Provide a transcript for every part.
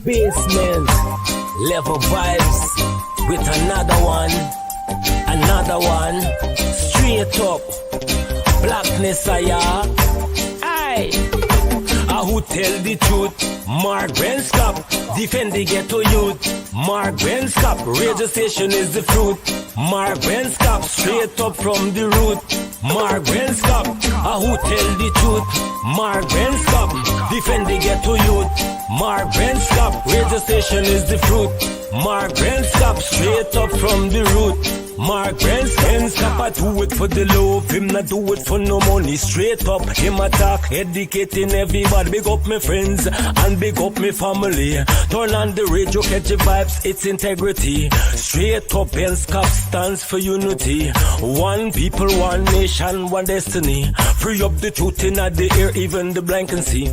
basement, level vibes with another one, straight up, blackness aye. Who tell the truth? Mark Benskop, defend the ghetto youth. Mark Benskop, radio station is the fruit. Mark Benskop, straight up from the root. Mark Benskop, who tell the truth? Mark Benskop, defend the ghetto youth. Mark Benskop, radio station is the fruit. Mark Benskop, straight up from the root. Mark Benskop, I do it for the love, him not do it for no money. Straight up, him attack, educating everybody. Big up my friends and big up my family. Turn on the radio, catch the vibes, it's integrity. Straight up, Benskop stands for unity. One people, one nation, one destiny. Free up the truth in the air, even the blind can see.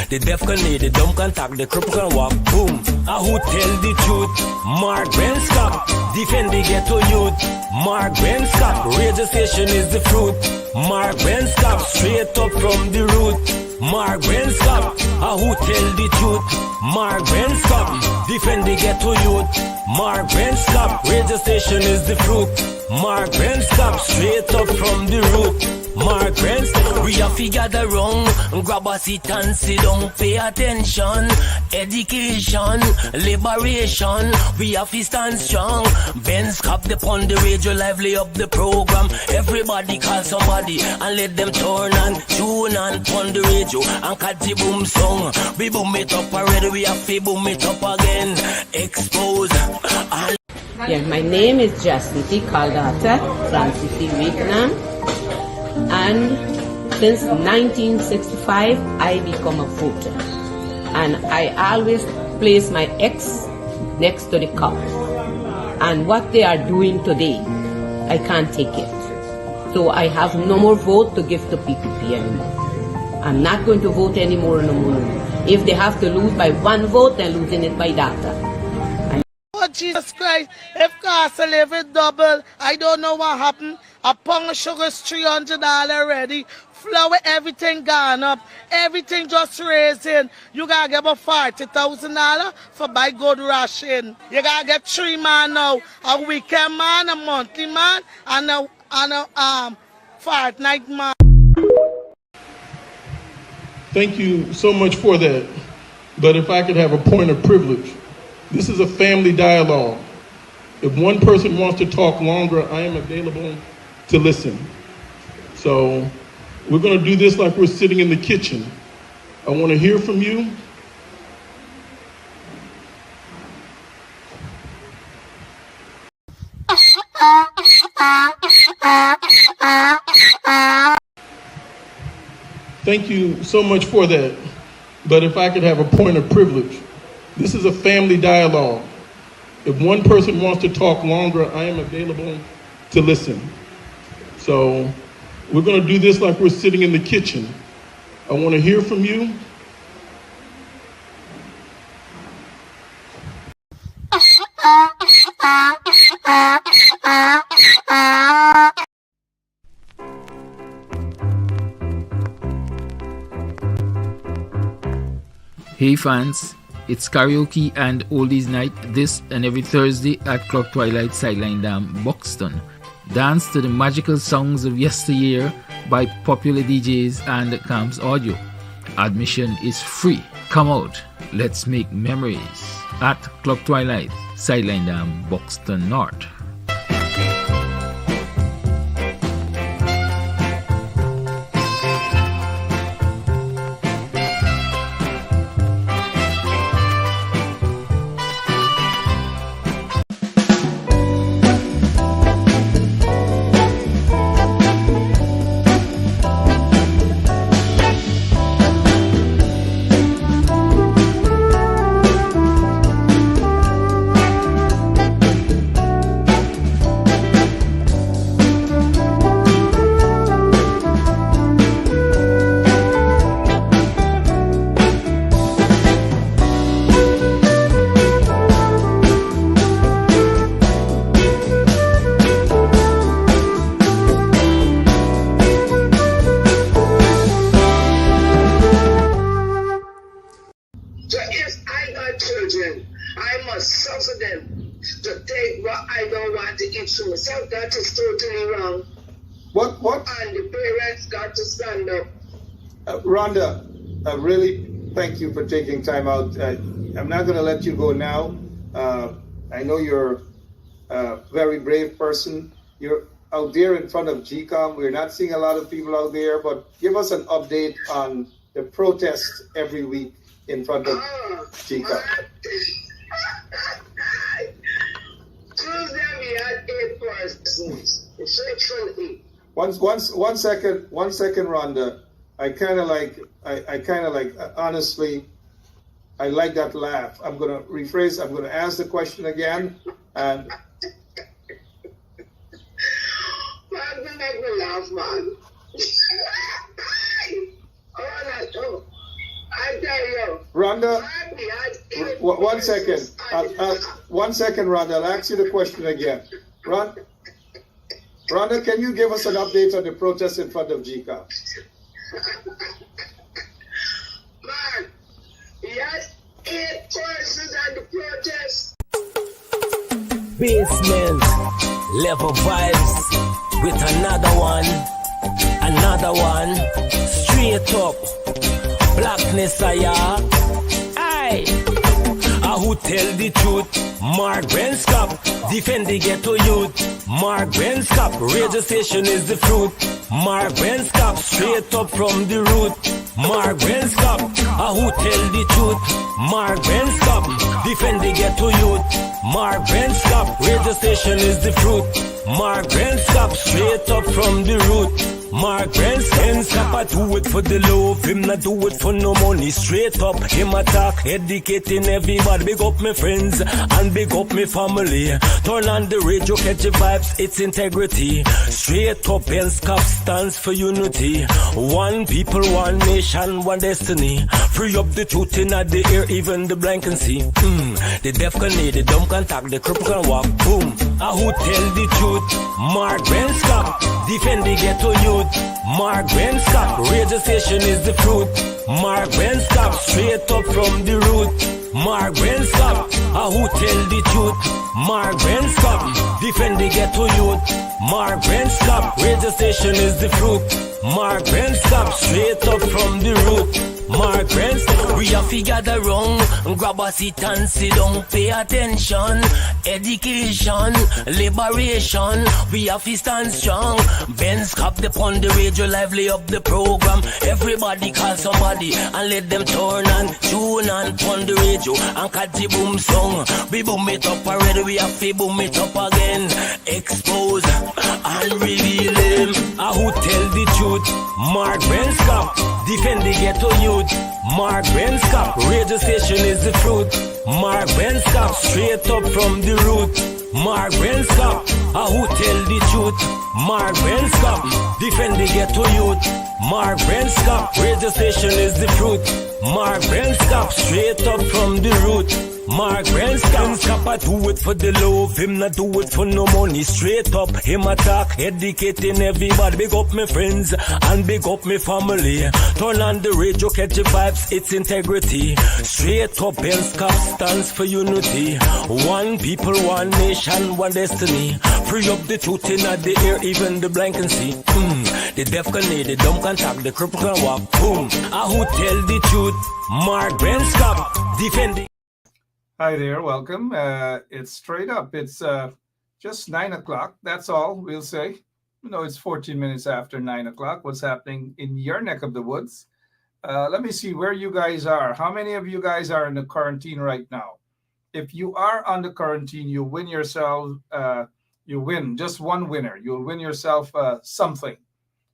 The deaf can hear, the dumb can talk, the cripple can walk. Boom. Who tell the truth? Mark Benskop, defend the ghetto youth. Mark Benskop, radio station is the fruit. Mark Benskop, straight up from the root. Mark Benskop, who tell the truth? Mark Benskop, defend the ghetto youth. Mark Benskop, radio station is the fruit. Mark Benskop, straight up from the root. Mark Benskop, we have to gather wrong, grab a seat and sit down, pay attention. Education, liberation, we have to stand strong. Benskop upon the radio, lively up the program. Everybody call somebody and let them turn and tune and pon the radio and catch the boom song. We boom it up already, we have to boom it up again. Expose and yeah, my name is Jacinty Caldata Francis Vietnam, and since 1965 I become a voter, and I always place my ex next to the cop, and what they are doing today I can't take it, so I have no more vote to give to PPP anymore. I'm not going to vote anymore no more. If they have to lose by one vote, they're losing it by data. Oh, Jesus Christ, if cost of living double, I don't know what happened. A pound of sugar is $300 already. Flour, everything gone up. Everything just raising. You gotta get about $40,000 for buy good ration. You gotta get 3 man now. A weekend man, a monthly man, and a fortnight man. Thank you so much for that. But if I could have a point of privilege, this is a family dialogue. If one person wants to talk longer, I am available to listen. So we're going to do this like we're sitting in the kitchen. I want to hear from you. Thank you so much for that. But if I could have a point of privilege, this is a family dialogue. If one person wants to talk longer, I am available to listen. So we're going to do this like we're sitting in the kitchen. I want to hear from you. Hey fans, it's karaoke and oldies night this and every Thursday at Club Twilight Sideline Dam, Buxton. Dance to the magical songs of yesteryear by popular DJs and Camps Audio. Admission is free. Come out, let's make memories at Club Twilight Sideline Dam, Buxton North. children. I must suffer them to take what I don't want to eat for myself. That is totally wrong. What? And the parents got to stand up. Rhonda, really thank you for taking time out. I'm not going to let you go now. I know you're a very brave person. You're out there in front of GCOM. We're not seeing a lot of people out there, but give us an update on the protest every week in front of GCOM. Tuesday we had 8 persons. Sexually. One second, Rhonda. I kind of like, honestly, I like that laugh. I'm going to rephrase, I'm going to ask the question again. And Man, don't make me laugh, man. I tell you. Rhonda, one second. One second, Rhonda. I'll ask you the question again. Rhonda, can you give us an update on the protest in front of GCOM? Man, he has 8 persons at the protest. Basement level vibes with another one, straight up blackness aye. Who tell the truth? Mark Benskop, defend the ghetto youth. Mark Benskop, radio station is the fruit. Mark Benskop, straight up from the root. Mark Benskop, who tell the truth? Mark Benskop, defend the ghetto youth. Mark Benskop, radio station is the fruit. Mark Benskop, straight up from the root. Mark Benskop, I do it for the love, him not do it for no money. Straight up, him attack, educating everybody. Big up my friends and big up my family. Turn on the radio, catch the vibes, it's integrity. Straight up, Benskop stands for unity. One people, one nation, one destiny. Free up the truth in the air, even the blind can see. The deaf can hear, the dumb can talk, the cripple can walk. Boom. Who tell the truth? Mark Benskop, defend the ghetto youth. Mark Benskop, radio station is the fruit. Mark Benskop, straight up from the root. Mark Benskop, who tell the truth? Mark Benskop, defend the ghetto youth. Mark Benskop, radio station is the fruit. Mark Benskop, straight up from the root. Mark Benskop, we have to gather wrong, grab a seat and sit down, pay attention, education, liberation, we have to stand strong. Benskop upon the radio, lively up the program. Everybody call somebody and let them turn and tune and on the radio and catch the boom song. We boom it up already, we have to boom it up again. Expose and reveal him. Who tell the truth? Mark Benskop, defend the ghetto youth. Mark Benskop, radio station is the truth. Mark Benskop, straight up from the root. Mark Benskop, who tell the truth? Mark Benskop, defend the ghetto youth. Mark Benskop, radio station is the truth. Mark Benskop, straight up from the root. Mark Benskop, I do it for the love, him not do it for no money. Straight up, him attack, educating everybody. Big up my friends and big up my family. Turn on the radio, catch the vibes, it's integrity. Straight up, Benskop stands for unity. One people, one nation, one destiny. Free up the truth in the air, even the blind can see. The deaf can hear, the dumb can talk, the cripple can walk. Boom. Who tell the truth? Mark Benskop, defending. Hi there, welcome. It's straight up. It's just 9 o'clock. That's all we'll say. You know, it's 14 minutes after 9 o'clock. What's happening in your neck of the woods? Let me see where you guys are. How many of you guys are in the quarantine right now? If you are on the quarantine, you win yourself, you win, just one winner. You'll win yourself something.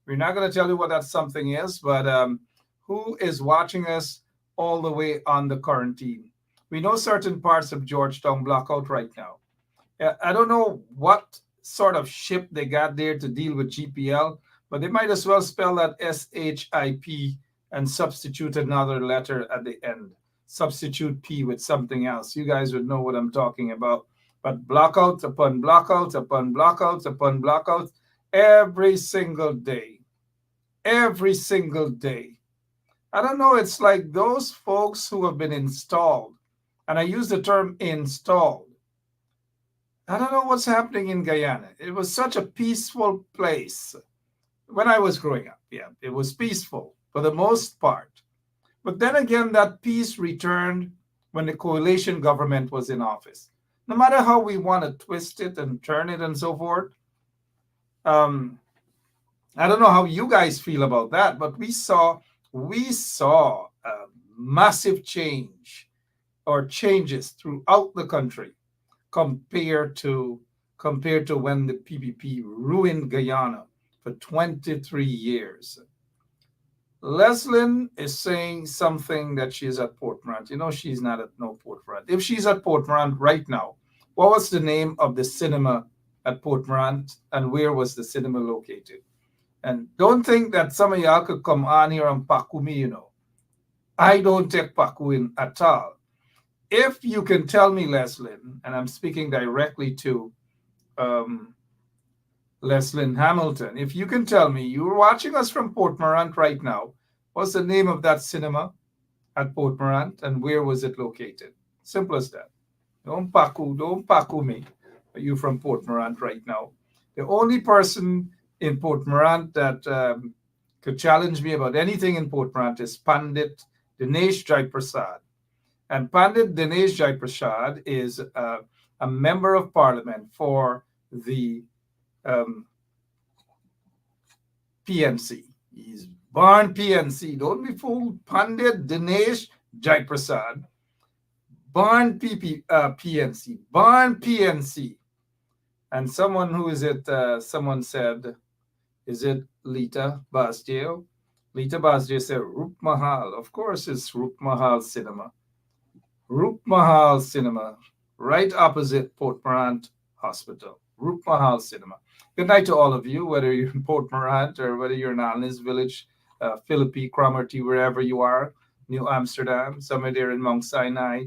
We're not going to tell you what that something is, but who is watching us all the way on the quarantine? We know certain parts of Georgetown block out right now. I don't know what sort of ship they got there to deal with GPL, but they might as well spell that SHIP and substitute another letter at the end. Substitute P with something else. You guys would know what I'm talking about. But blockout upon blockout upon blockout upon blockout every single day. Every single day. I don't know. It's like those folks who have been installed And I use the term installed. I don't know what's happening in Guyana. It was such a peaceful place when I was growing up. Yeah, it was peaceful for the most part. But then again, that peace returned when the coalition government was in office. No matter how we want to twist it and turn it and so forth, I don't know how you guys feel about that, but we saw a massive change or changes throughout the country compared to when the PPP ruined Guyana for 23 years. Leslyn is saying something that she's at Port Morant. You know, she's not at no Port Morant. If she's at Port Morant right now, what was the name of the cinema at Port Morant, and where was the cinema located? And don't think that some of y'all could come on here and paku me, you know. I don't take paku in at all. If you can tell me, Leslyn, and I'm speaking directly to Leslyn Hamilton, if you can tell me, you're watching us from Port Morant right now, what's the name of that cinema at Port Morant, and where was it located? Simple as that. Don't paku me. You from Port Morant right now. The only person in Port Morant that could challenge me about anything in Port Morant is Pandit Dinesh Jaiprasad. And Pandit Dinesh Jaiprasad is a member of parliament for the PNC. He's born PNC. Don't be fooled. Pandit Dinesh Jaiprasad, born PNC, born PNC. And someone who is it? Someone said, is it Lita Basdeo? Lita Basdeo said, Rup Mahal. Of course, it's Rup Mahal Cinema. Rup Mahal Cinema, right opposite Port Morant Hospital. Rup Mahal Cinema. Good night to all of you, whether you're in Port Morant or whether you're in Alnis Village, Philippi, Cromarty, wherever you are, New Amsterdam, somewhere there in Mount Sinai,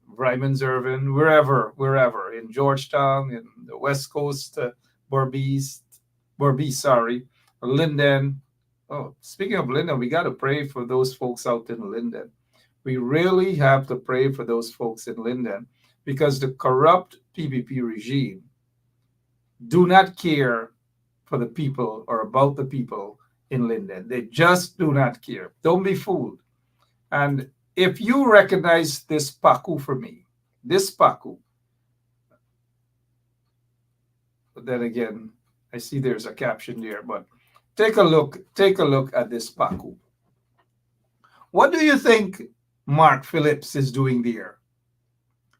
Ryman's-Irvin, wherever, in Georgetown, in the West Coast, Berbice, Linden. Oh, speaking of Linden, we got to pray for those folks out in Linden. We really have to pray for those folks in Linden because the corrupt PPP regime do not care for the people or about the people in Linden. They just do not care. Don't be fooled. And if you recognize this paku for me, this paku, but then again, I see there's a caption there, but take a look at this paku. What do you think Mark Phillips is doing there?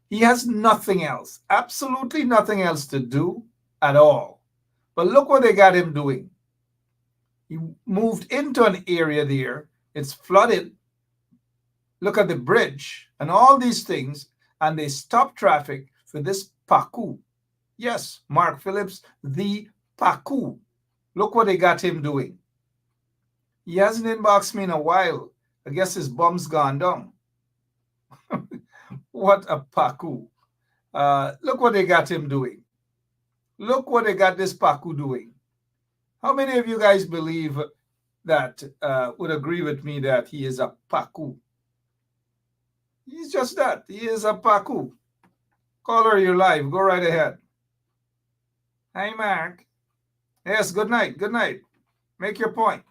He has nothing else, absolutely nothing else to do at all. But look what they got him doing. He moved into an area there. It's flooded. Look at the bridge and all these things, and they stop traffic for this paku. Yes, Mark Phillips, the paku. Look what they got him doing. He hasn't inboxed me in a while. I guess his bum's gone down. What a paku. Look what they got him doing. Look what they got this paku doing. How many of you guys believe that, would agree with me that he is a paku? He's just that. He is a paku. Caller, you're live. Go right ahead. Hi, Mark. Yes, good night. Good night. Make your point.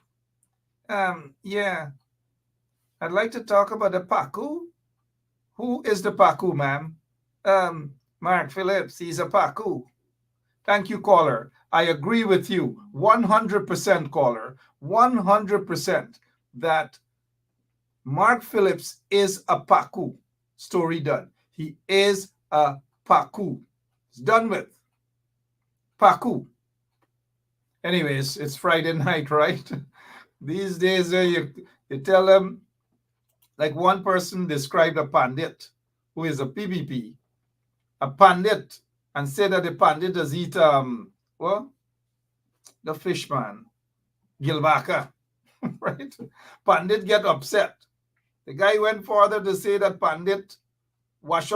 Yeah. I'd like to talk about the paku. Who is the paku, ma'am? Mark Phillips, he's a paku. Thank you, caller. I agree with you 100%, caller, 100% that Mark Phillips is a paku. Story done. He is a paku. It's done with. Paku. Anyways, it's Friday night, right? These days, you tell them, like one person described a pandit who is a PPP, a pandit, and said that the pandit does eat, the fishman, Gilbaka, right? Pandit get upset. The guy went further to say that pandit wash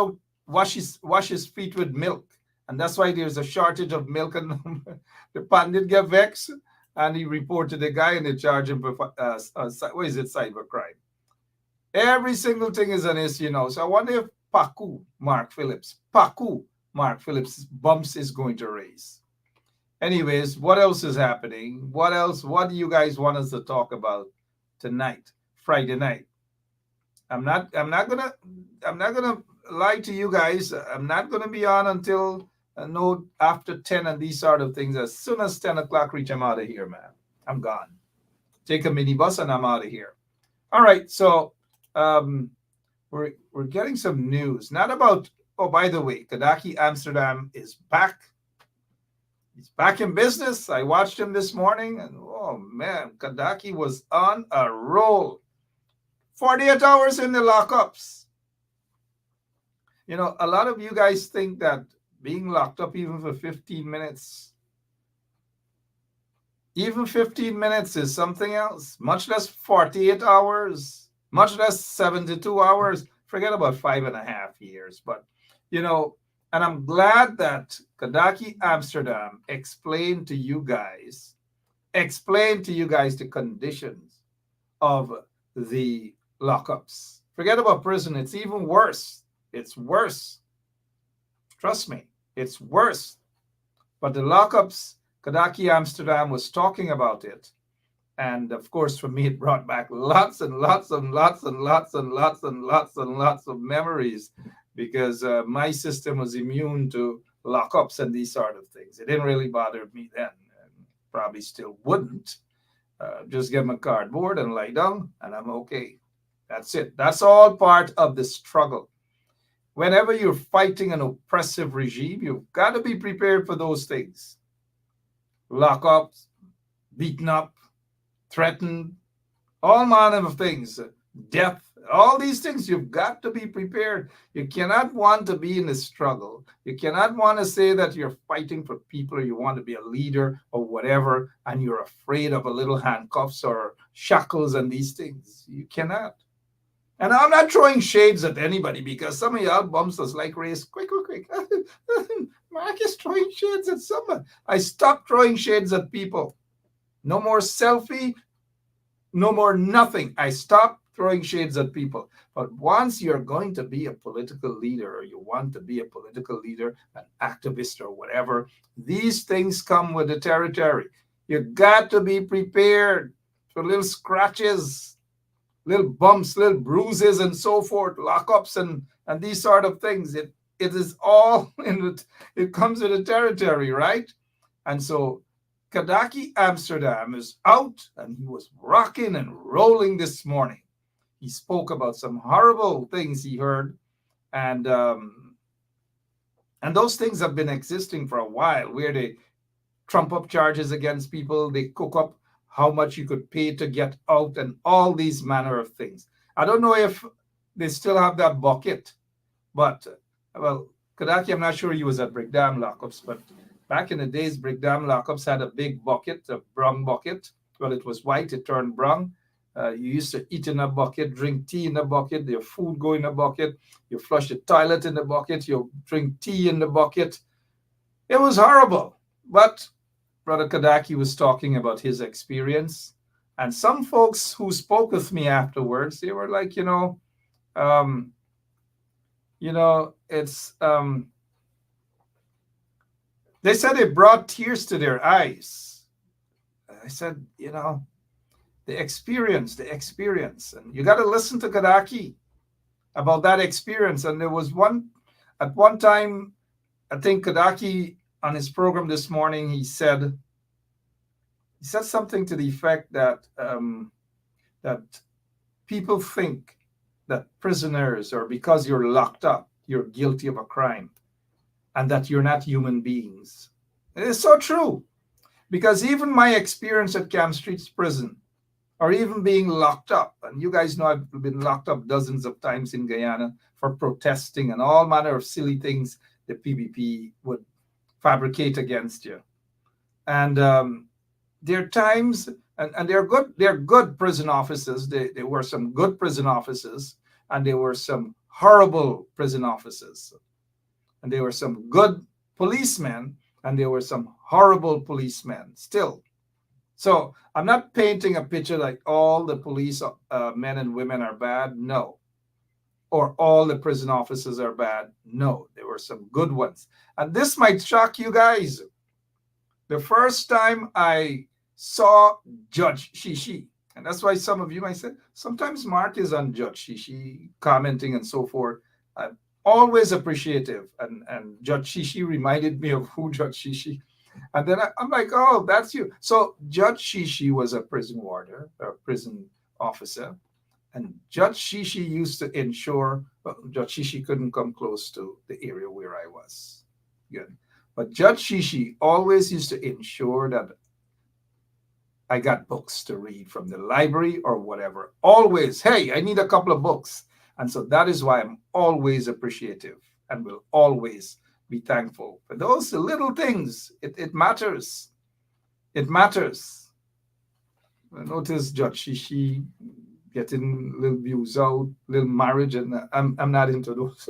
his feet with milk, and that's why there's a shortage of milk. And the pandit get vexed, and he reported the guy, and they charge him for cybercrime. Every single thing is an issue now. So I wonder if Mark Phillips bumps is going to raise. Anyways, what else is happening? What else? What do you guys want us to talk about tonight, Friday night? I'm not gonna lie to you guys. I'm not gonna be on until no after 10 and these sort of things. As soon as 10 o'clock reach, I'm out of here, man. I'm gone. Take a minibus and I'm out of here. All right, so we're getting some news. Not about, oh, by the way, Kadaki Amsterdam is back. He's back in business. I watched him this morning, and oh man, Kadaki was on a roll. 48 hours in the lockups. You know, a lot of you guys think that being locked up even for 15 minutes, even 15 minutes is something else, much less 48 hours, much less 72 hours. Forget about 5.5 years. But, you know, and I'm glad that Kadaki Amsterdam explained to you guys the conditions of the lockups. Forget about prison. It's even worse. It's worse. Trust me, it's worse. But the lockups, Kadaki Amsterdam was talking about it. And of course, for me, it brought back lots and lots and lots and lots and lots and lots and lots of memories, because my system was immune to lockups and these sort of things. It didn't really bother me then, and probably still wouldn't. Just get my cardboard and lie down, and I'm okay. That's it. That's all part of the struggle. Whenever you're fighting an oppressive regime, you've got to be prepared for those things. Lockups, beaten up, threatened, all manner of things, death, all these things. You've got to be prepared. You cannot want to be in a struggle. You cannot want to say that you're fighting for people, or you want to be a leader or whatever, and you're afraid of a little handcuffs or shackles and these things. You cannot. And I'm not throwing shades at anybody, because some of y'all bumps us like race. Quick. Mark is throwing shades at someone. I stopped throwing shades at people. No more selfie, no more nothing. I stopped throwing shades at people. But once you're going to be a political leader, or you want to be a political leader, an activist or whatever, these things come with the territory. You got to be prepared for little scratches, little bumps, little bruises, and so forth, lockups and these sort of things. It is all it comes with the territory, right? And so Kadaki Amsterdam is out, and he was rocking and rolling this morning. He spoke about some horrible things he heard, and those things have been existing for a while, where they trump up charges against people, they cook up how much you could pay to get out, and all these manner of things. I don't know if they still have that bucket, but, well, Kadaki, I'm not sure he was at Brickdam lockups, but back in the days, Brickdam lockups had a big bucket, a brown bucket. Well, it was white, it turned brown. You used to eat in a bucket, drink tea in a bucket, your food go in a bucket, you flush the toilet in the bucket, you drink tea in the bucket. It was horrible, but Brother Kadaki was talking about his experience, and some folks who spoke with me afterwards, they were like, it's they said it brought tears to their eyes. I said, the experience, and you got to listen to Kadaki about that experience. And there was at one time, I think Kadaki, on his program this morning, he said something to the effect that that people think that prisoners, or because you're locked up, you're guilty of a crime, and that you're not human beings. It is so true, because even my experience at Camp Street's prison, or even being locked up, and you guys know I've been locked up dozens of times in Guyana for protesting and all manner of silly things the PBP would fabricate against you. And there are times, and they're good prison officers. There were some good prison officers, and there were some horrible prison officers. And there were some good policemen, and there were some horrible policemen still. So I'm not painting a picture like all the police men and women are bad. No. Or all the prison officers are bad. No, there were some good ones. And this might shock you guys. The first time I saw Judge Shishi, and that's why some of you might say, sometimes Mark is on Judge Shishi, commenting and so forth. I'm always appreciative. And Judge Shishi reminded me of who Judge Shishi. And then I'm like, oh, that's you. So Judge Shishi was a prison warden, a prison officer. And Judge Shishi used to ensure, well, Judge Shishi couldn't come close to the area where I was. Good. But Judge Shishi always used to ensure that I got books to read from the library or whatever. Always, hey, I need a couple of books. And so that is why I'm always appreciative and will always be thankful for those little things. It matters. It matters. I notice Judge Shishi getting little views out, little marriage, and I'm not into those.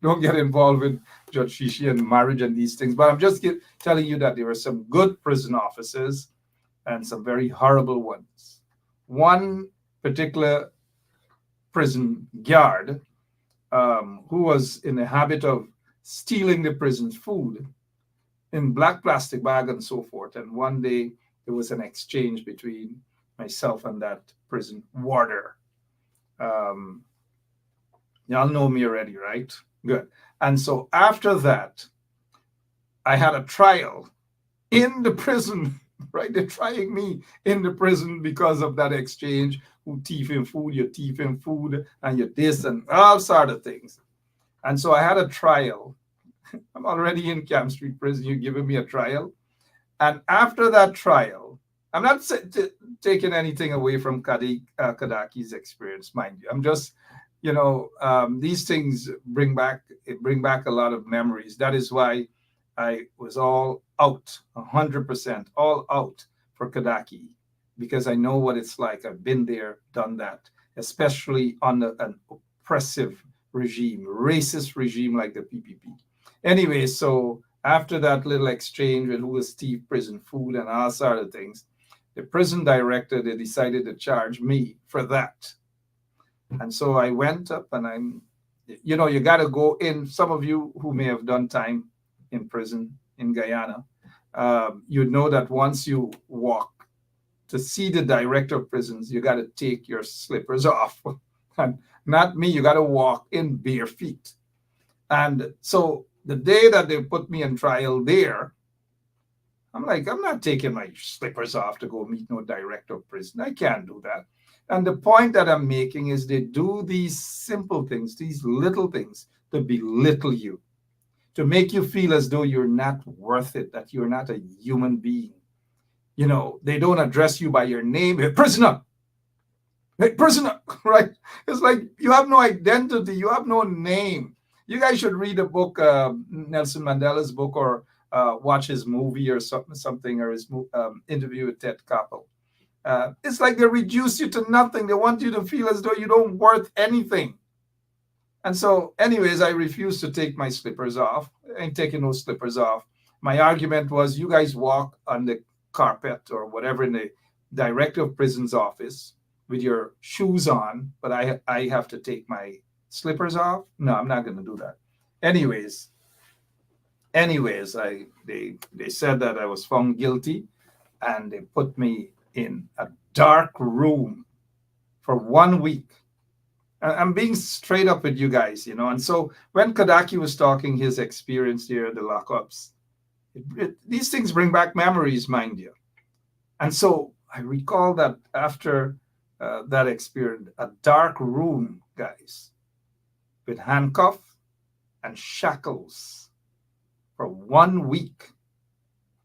Don't get involved with Judge Shishi and marriage and these things. But I'm just telling you that there are some good prison officers and some very horrible ones. One particular prison guard who was in the habit of stealing the prison's food in black plastic bag and so forth. And one day there was an exchange between myself and that prison warder. Y'all know me already, right? Good. And so after that, I had a trial in the prison, right? They're trying me in the prison because of that exchange. Who thieving food, you're thieving food, and you're this and all sort of things. And so I had a trial. I'm already in Camp Street Prison. You're giving me a trial. And after that trial, I'm not taking anything away from Kadaki's experience, mind you. I'm just, these things bring back a lot of memories. That is why I was all out, 100%, all out for Kadaki, because I know what it's like. I've been there, done that, especially under an oppressive regime, racist regime like the PPP. Anyway, so after that little exchange with who was Steve prison food and all sort of things, the prison director, they decided to charge me for that. And so I went up and you got to go in. Some of you who may have done time in prison in Guyana, you know that once you walk to see the director of prisons, you got to take your slippers off. And not me, you got to walk in bare feet. And so the day that they put me on trial there, I'm like, I'm not taking my slippers off to go meet no director of prison. I can't do that. And the point that I'm making is they do these simple things, these little things to belittle you, to make you feel as though you're not worth it, that you're not a human being. They don't address you by your name. Hey, prisoner. Hey, prisoner, right? It's like you have no identity. You have no name. You guys should read a book, Nelson Mandela's book, or watch his movie or something, or his interview with Ted Koppel. It's like they reduce you to nothing. They want you to feel as though you don't worth anything. And so, anyways, I refused to take my slippers off. I ain't taking no slippers off. My argument was, you guys walk on the carpet or whatever in the director of prison's office with your shoes on, but I have to take my slippers off. No, I'm not going to do that. Anyways, they said that I was found guilty, and they put me in a dark room for 1 week. I'm being straight up with you guys, And so when Kadaki was talking his experience here at the lockups, these things bring back memories, mind you. And so I recall that after that experience, a dark room, guys, with handcuffs and shackles for 1 week,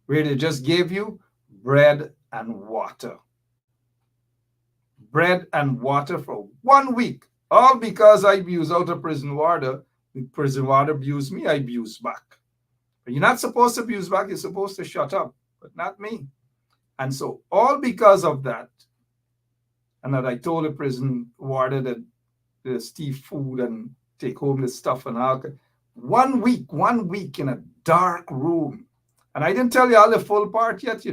where they just gave you bread and water. Bread and water for 1 week, all because I abused out a prison warder. The prison warder abused me, I abused back. But you're not supposed to abuse back, you're supposed to shut up, but not me. And so all because of that, and that I told the prison warder that the Steve food and take home the stuff and all. 1 week in a dark room. And I didn't tell you all the full part yet,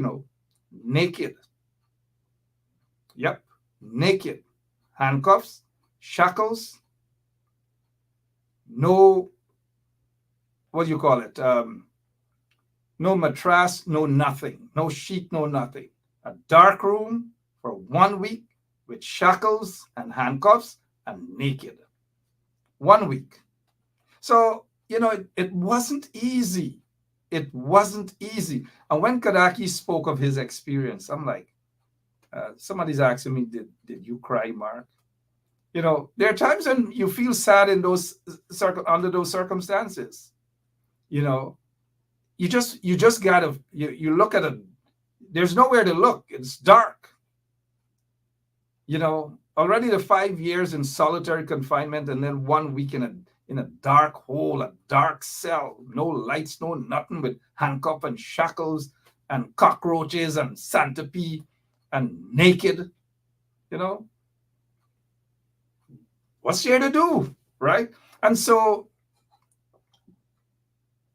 naked. Yep, naked. Handcuffs, shackles, no, what do you call it? No mattress, no nothing, no sheet, no nothing. A dark room for 1 week with shackles and handcuffs and naked. 1 week. So, it wasn't easy. It wasn't easy. And when Kadaki spoke of his experience, I'm like, somebody's asking me, did you cry, Mark? There are times when you feel sad in under those circumstances. You just gotta, you look at it, there's nowhere to look. It's dark. Already the 5 years in solitary confinement and then 1 week in a dark hole, a dark cell, no lights, no nothing, with handcuff and shackles and cockroaches and centipede and naked, what's there to do, right? And so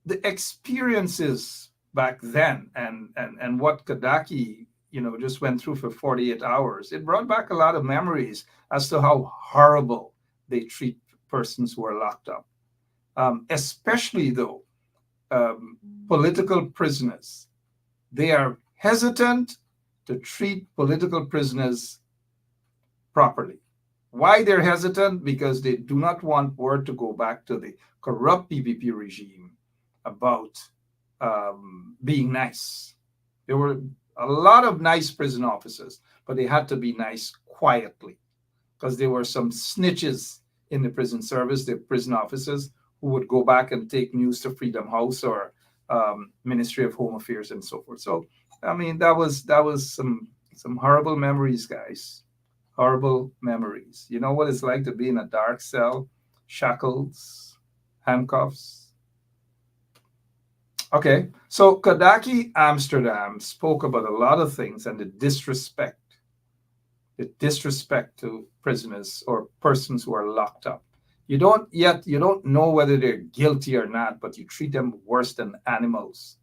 the experiences back then and what Kadaki, just went through for 48 hours, it brought back a lot of memories as to how horrible they treat persons who are locked up. Especially though, political prisoners. They are hesitant to treat political prisoners properly. Why they're hesitant? Because they do not want word to go back to the corrupt PPP regime about being nice. There were a lot of nice prison officers, but they had to be nice quietly because there were some snitches in the prison service, the prison officers, who would go back and take news to Freedom House or Ministry of Home Affairs and so forth. So, I mean, that was some horrible memories, guys. Horrible memories. You know what it's like to be in a dark cell, shackles, handcuffs. Okay, so Kadaki Amsterdam spoke about a lot of things and the disrespect to prisoners or persons who are locked up. You don't know whether they're guilty or not, but you treat them worse than animals.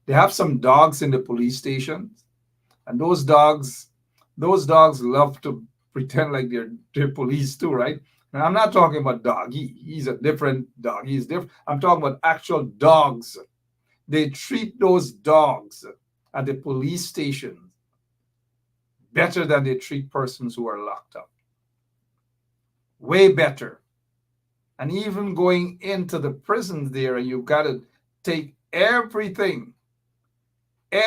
They have some dogs in the police stations, and those dogs love to pretend like they're police too, right? Now, I'm not talking about Doggy. He's a different dog. He's different. I'm talking about actual dogs. They treat those dogs at the police station better than they treat persons who are locked up. Way better. And even going into the prisons there, you've got to take everything. You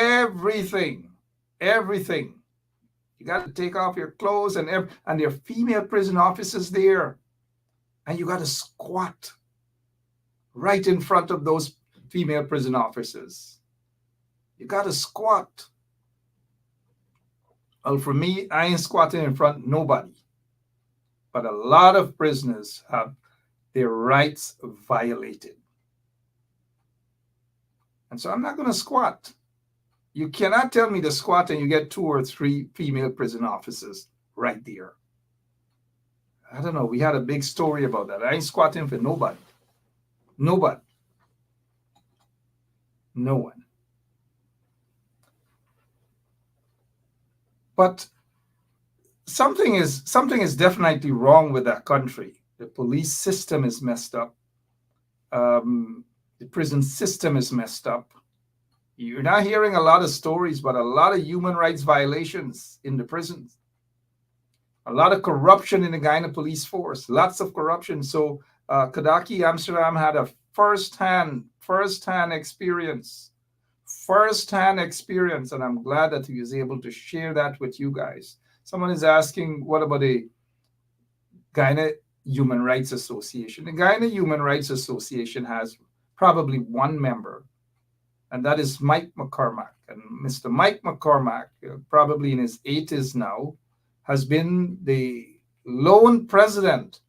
got to take off your clothes and there are female prison officers there. And you got to squat right in front of those female prison officers. You got to squat. Well, for me, I ain't squatting in front of nobody. But a lot of prisoners have their rights violated. And so I'm not going to squat. You cannot tell me to squat and you get 2 or 3 female prison officers right there. I don't know. We had a big story about that. I ain't squatting for nobody. Nobody. No one. But something is definitely wrong with that country. The police system is messed up. The prison system is messed up. You're not hearing a lot of stories, but a lot of human rights violations in the prisons. A lot of corruption in the Guyana police force. Lots of corruption. So Kadaki Amsterdam had a first-hand experience. First-hand experience, and I'm glad that he was able to share that with you guys. Someone is asking, what about the Guyana Human Rights Association? The Guyana Human Rights Association has probably one member, and that is Mike McCormack. And Mr. Mike McCormack, probably in his 80s now, has been the lone president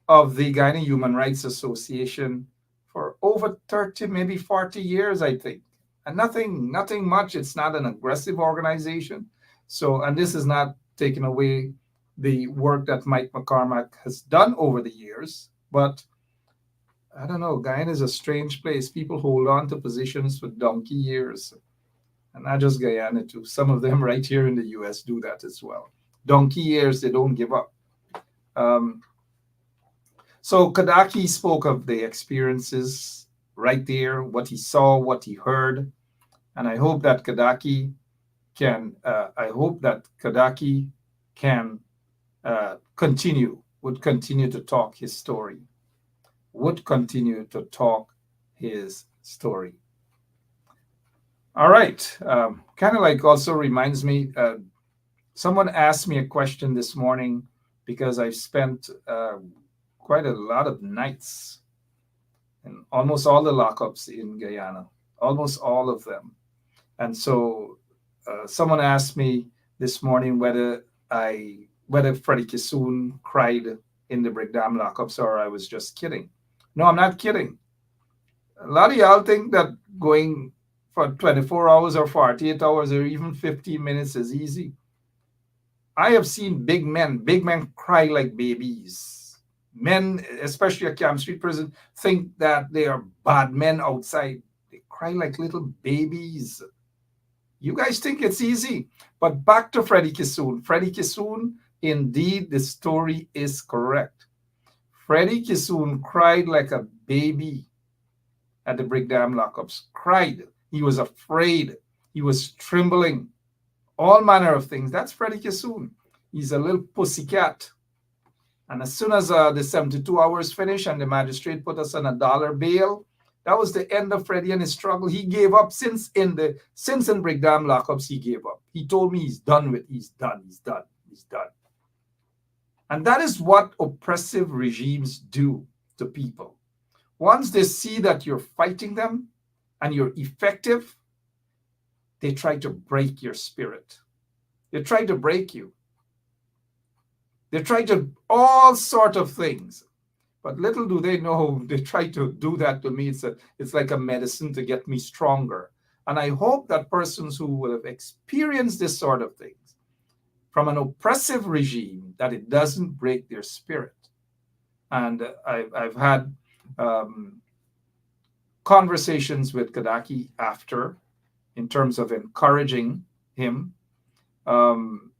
of the Guyana Human Rights Association for over 30, maybe 40 years, I think. And nothing much. It's not an aggressive organization. So, and this is not taking away the work that Mike McCormack has done over the years, but I don't know, Guyana is a strange place. People hold on to positions for donkey years. And not just Guyana too. Some of them right here in the US do that as well. Donkey years, they don't give up. Um, so Kadaki spoke of the experiences right there, what he saw, what he heard. And I hope that Kadaki can would continue to talk his story, All right. Kind of like also reminds me, someone asked me a question this morning because I've spent quite a lot of nights in almost all the lockups in Guyana, almost all of them. And so someone asked me this morning whether Freddie Kissoon cried in the Brickdam lockups or I was just kidding. No, I'm not kidding. A lot of y'all think that going for 24 hours or 48 hours or even 15 minutes is easy. I have seen big men cry like babies. Men, especially at Camp Street Prison, think that they are bad men outside. They cry like little babies. You guys think it's easy. But back to Freddie Kissoon. Freddie Kissoon, indeed, the story is correct. Freddie Kissoon cried like a baby at the Brickdam lockups. Cried. He was afraid. He was trembling. All manner of things. That's Freddie Kissoon. He's a little pussycat. And as soon as the 72 hours finished and the magistrate put us on $1 bail, that was the end of Freddie and his struggle. He gave up since in Brickdam lockups, he gave up. He told me he's done. And that is what oppressive regimes do to people. Once they see that you're fighting them and you're effective, they try to break your spirit. They try to break you. They try to all sort of things. But little do they know, they try to do that to me. It's like a medicine to get me stronger. And I hope that persons who will have experienced this sort of things from an oppressive regime, that it doesn't break their spirit. And I've had conversations with Kadaki after, in terms of encouraging him. And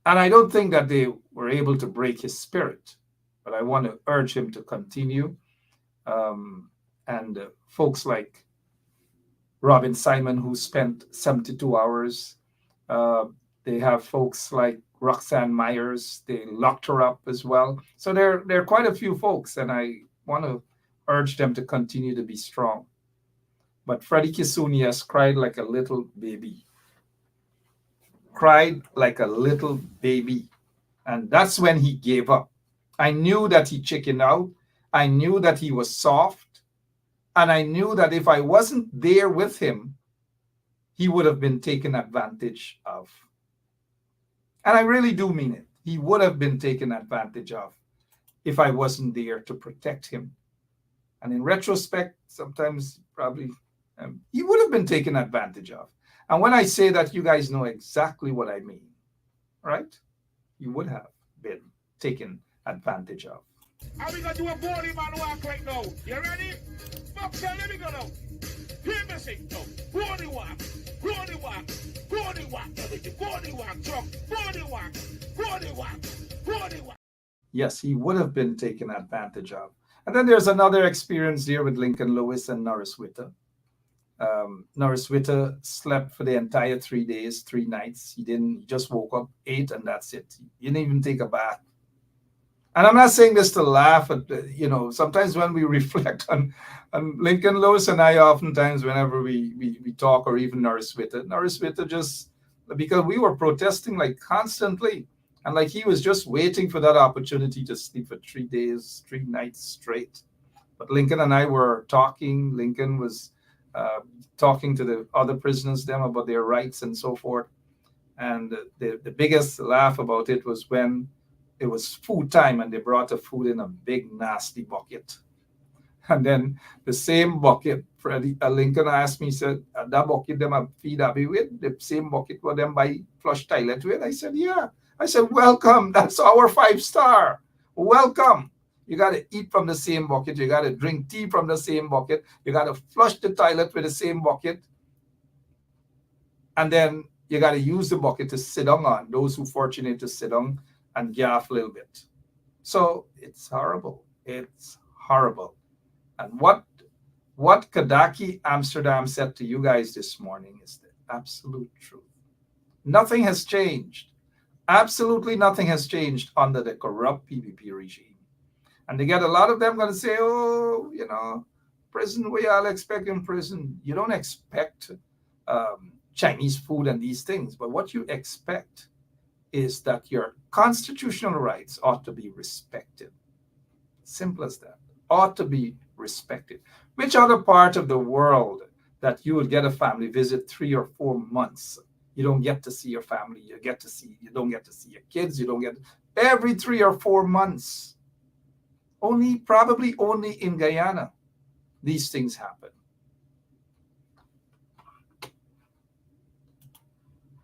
I don't think that they were able to break his spirit, but I want to urge him to continue. And folks like Robin Simon, who spent 72 hours, they have folks like Roxanne Myers, they locked her up as well. So there are quite a few folks, and I want to urge them to continue to be strong. But Freddie Kissoon, yes, cried like a little baby. Cried like a little baby. And that's when he gave up. I knew that he chickened out. I knew that he was soft. And I knew that if I wasn't there with him, he would have been taken advantage of. And I really do mean it. He would have been taken advantage of if I wasn't there to protect him. And in retrospect, sometimes probably he would have been taken advantage of. And when I say that, you guys know exactly what I mean, right? You would have been taken advantage of. Are we going to do a body man walk right now? You ready? Boxer, let me go now. Hear me sing now. Body walk, body walk, body walk, everything. Body walk, truck, body walk, body walk, body walk. Yes, he would have been taken advantage of. And then there's another experience here with Lincoln Lewis and Norris Witter. Norris Witter slept for the entire 3 days, 3 nights. He just woke up, ate, and that's it. He didn't even take a bath. And I'm not saying this to laugh at, sometimes when we reflect on Lincoln Lewis and I, oftentimes whenever we talk, or even Norris Witter just, because we were protesting like constantly, and like he was just waiting for that opportunity to sleep for 3 days, 3 nights straight. But Lincoln and I were talking. Lincoln was talking to the other prisoners, them, about their rights and so forth. And the biggest laugh about it was when it was food time and they brought the food in a big nasty bucket. And then the same bucket, Lincoln asked me, said, that bucket them feed Abby with, the same bucket for them buy flush toilet with? I said, yeah. I said, welcome, that's our 5-star. Welcome. You got to eat from the same bucket. You got to drink tea from the same bucket. You got to flush the toilet with the same bucket. And then you got to use the bucket to sit down on, those who fortunate to sit down and gaff a little bit. So it's horrible. It's horrible. And what Kadaki Amsterdam said to you guys this morning is the absolute truth. Nothing has changed. Absolutely nothing has changed under the corrupt PPP regime. And they get a lot of them going to say, oh, you know, prison, we all expect in prison. You don't expect Chinese food and these things. But what you expect is that your constitutional rights ought to be respected. Simple as that. Ought to be respected. Which other part of the world that you will get a family visit 3 or 4 months? You don't get to see your family. You don't get to see your kids. You don't get every 3 or 4 months. Probably only in Guyana, these things happen.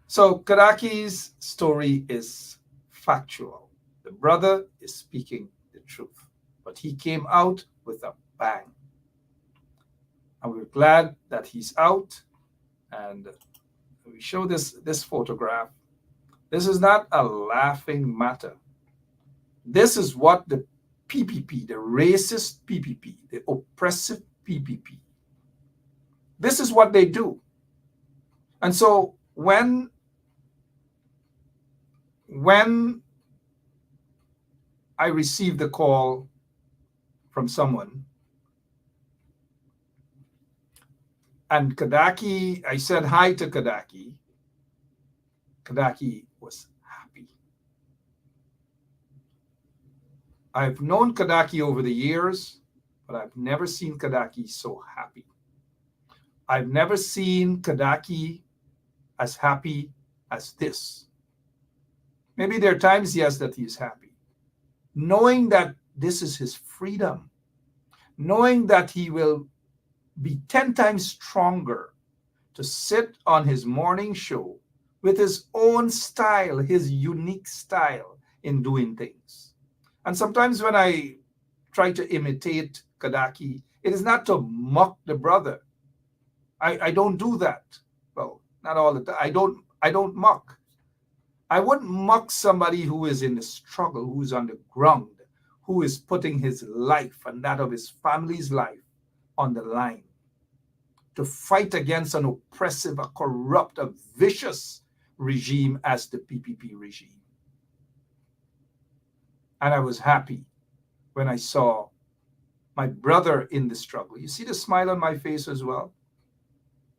So Kadaki's story is factual. The brother is speaking the truth, but he came out with a bang. And we're glad that he's out. And we show this photograph. This is not a laughing matter. This is what the PPP, the racist PPP, the oppressive PPP, this is what they do. And so when I received the call from someone, and Kadaki, I said hi to Kadaki. Kadaki was happy. I've known Kadaki over the years, but I've never seen Kadaki so happy. I've never seen Kadaki as happy as this. Maybe there are times, yes, that he's happy. Knowing that this is his freedom, knowing that he will be 10 times stronger to sit on his morning show with his own style, his unique style in doing things. And sometimes when I try to imitate Kadaki, it is not to mock the brother. I don't do that. Well, not all the time. I don't mock. I wouldn't mock somebody who is in the struggle, who is on the ground, who is putting his life and that of his family's life on the line to fight against an oppressive, a corrupt, a vicious regime as the PPP regime. And I was happy when I saw my brother in the struggle. You see the smile on my face as well?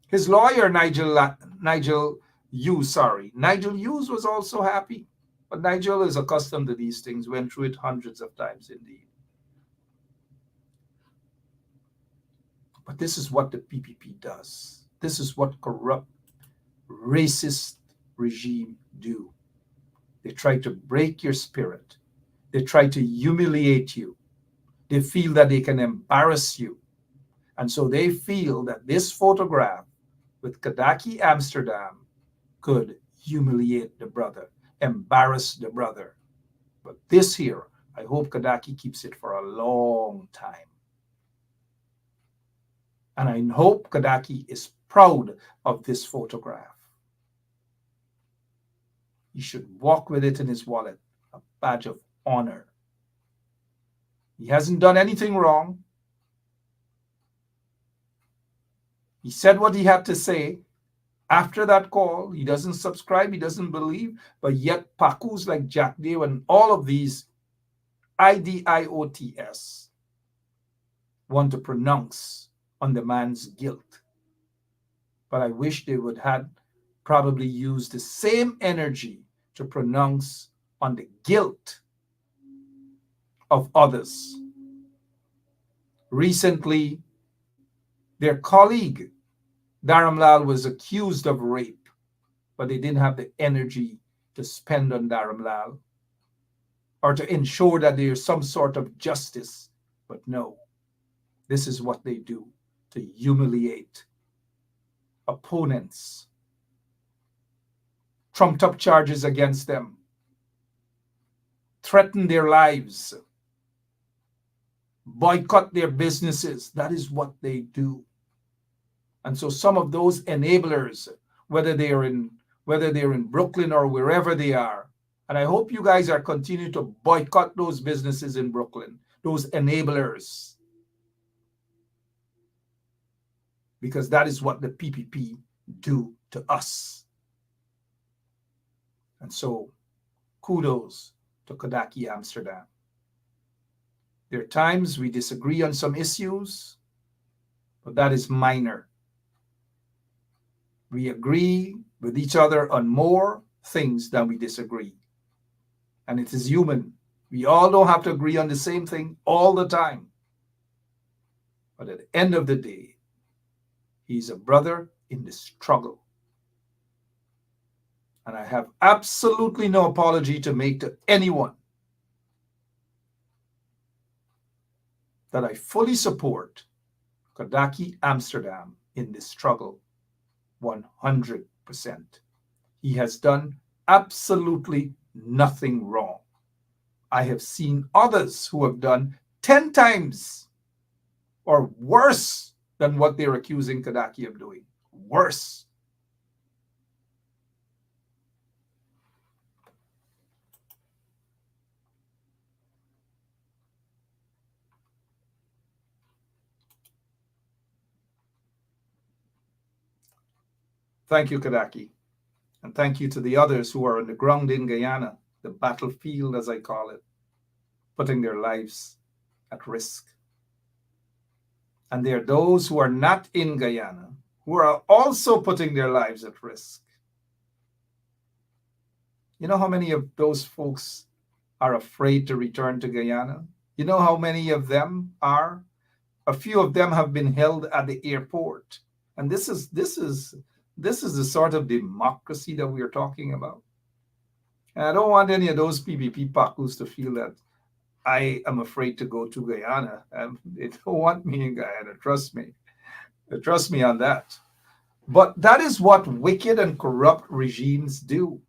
His lawyer, Nigel Hughes was also happy. But Nigel is accustomed to these things, went through it hundreds of times indeed. But this is what the PPP does. This is what corrupt, racist regime do. They try to break your spirit. They try to humiliate you. They feel that they can embarrass you. And so they feel that this photograph with Kadaki Amsterdam could humiliate the brother, embarrass the brother. But this here, I hope Kadaki keeps it for a long time. And I hope Kadaki is proud of this photograph. He should walk with it in his wallet, a badge of honor. He hasn't done anything wrong. He said what he had to say. After that call, he doesn't subscribe, he doesn't believe, but yet Pakus like Jack Day and all of these IDIOTS want to pronounce on the man's guilt. But I wish they would have probably used the same energy to pronounce on the guilt of others. Recently, their colleague, Dharamlal, was accused of rape, but they didn't have the energy to spend on Dharamlal or to ensure that there's some sort of justice. But no, this is what they do to humiliate opponents, trumped up charges against them, threaten their lives, boycott their businesses. That is what they do. And so some of those enablers whether they're in Brooklyn or wherever they are. And I hope you guys are continuing to boycott those businesses in Brooklyn, those enablers, because that is what the PPP do to us. And so kudos to Kodaki Amsterdam. There are times we disagree on some issues, but that is minor. We agree with each other on more things than we disagree. And it is human. We all don't have to agree on the same thing all the time. But at the end of the day, he's a brother in the struggle. And I have absolutely no apology to make to anyone that I fully support Kodaki Amsterdam in this struggle 100%. He has done absolutely nothing wrong. I have seen others who have done 10 times or worse than what they're accusing Kodaki of doing. Worse. Thank you, Kodaki. And thank you to the others who are on the ground in Guyana, the battlefield, as I call it, putting their lives at risk. And there are those who are not in Guyana who are also putting their lives at risk. You know how many of those folks are afraid to return to Guyana? You know how many of them are? A few of them have been held at the airport. And this is the sort of democracy that we are talking about. And I don't want any of those PPP Pakus to feel that I am afraid to go to Guyana. They don't want me in Guyana, trust me. Trust me on that. But that is what wicked and corrupt regimes do.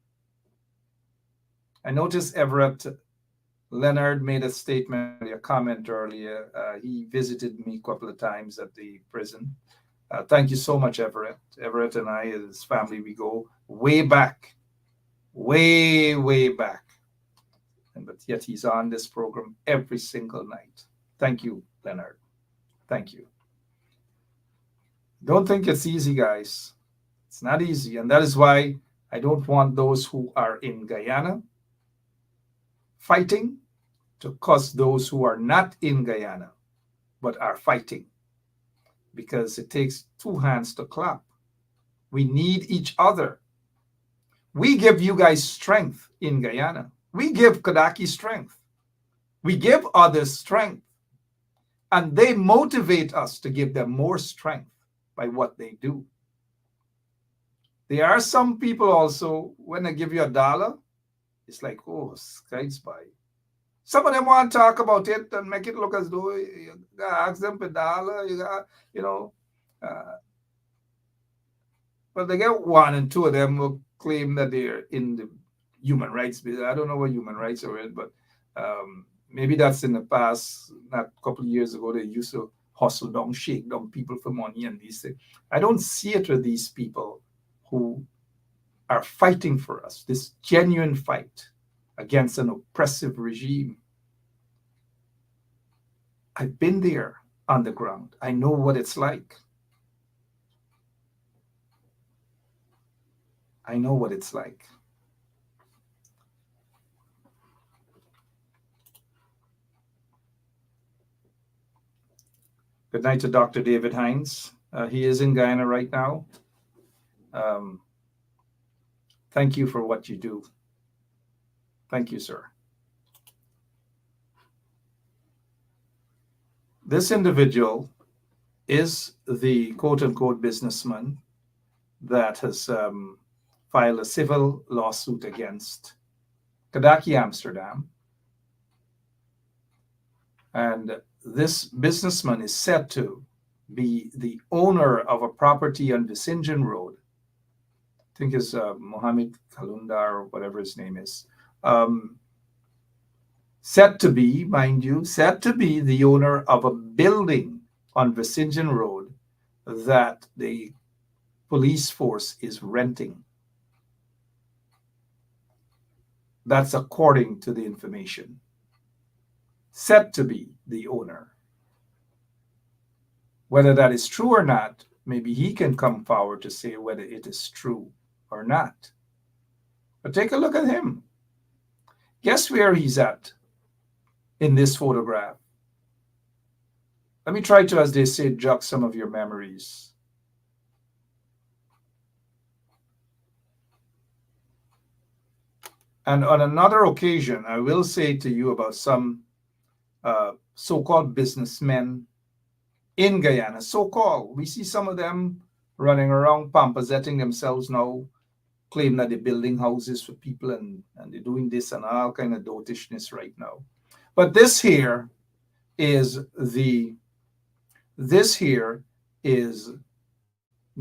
I noticed Everett Leonard made a statement, a comment earlier. He visited me a couple of times at the prison. Thank you so much, Everett. Everett and I, his family, we go way back, way back. But yet he's on this program every single night. Thank you, Leonard. Thank you. Don't think it's easy, guys. It's not easy. And that is why I don't want those who are in Guyana fighting to cause those who are not in Guyana but are fighting. Because it takes two hands to clap. We need each other. We give you guys strength in Guyana. We give Kodaki strength. We give others strength. And they motivate us to give them more strength by what they do. There are some people also, when they give you $1, it's like, oh, skies by. Some of them want to talk about it and make it look as though you got to ask them for $1, you got, you know. But they get one and two of them will claim that they're in the human rights business. I don't know what human rights are in, but maybe that's in the past. Not a couple of years ago, they used to hustle down, shake down people for money and these things. I don't see it with these people who are fighting for us, this genuine fight against an oppressive regime. I've been there on the ground. I know what it's like. I know what it's like. Good night to Dr. David Hines. He is in Guyana right now. Thank you for what you do. Thank you, sir. This individual is the quote-unquote businessman that has filed a civil lawsuit against Kodaki Amsterdam. And this businessman is said to be the owner of a property on Visingen Road. I think it's Mohammed Kalundar or whatever his name is. Said to be, mind you, said to be the owner of a building on Visingen Road that the police force is renting. That's according to the information. Said to be the owner. Whether that is true or not, maybe he can come forward to say whether it is true or not. But take a look at him. Guess where he's at in this photograph? Let me try to, as they say, jog some of your memories. And on another occasion, I will say to you about some so-called businessmen in Guyana. So-called. We see some of them running around pampersetting themselves now, claim that they're building houses for people and they're doing this and all kind of dotishness right now. But this here is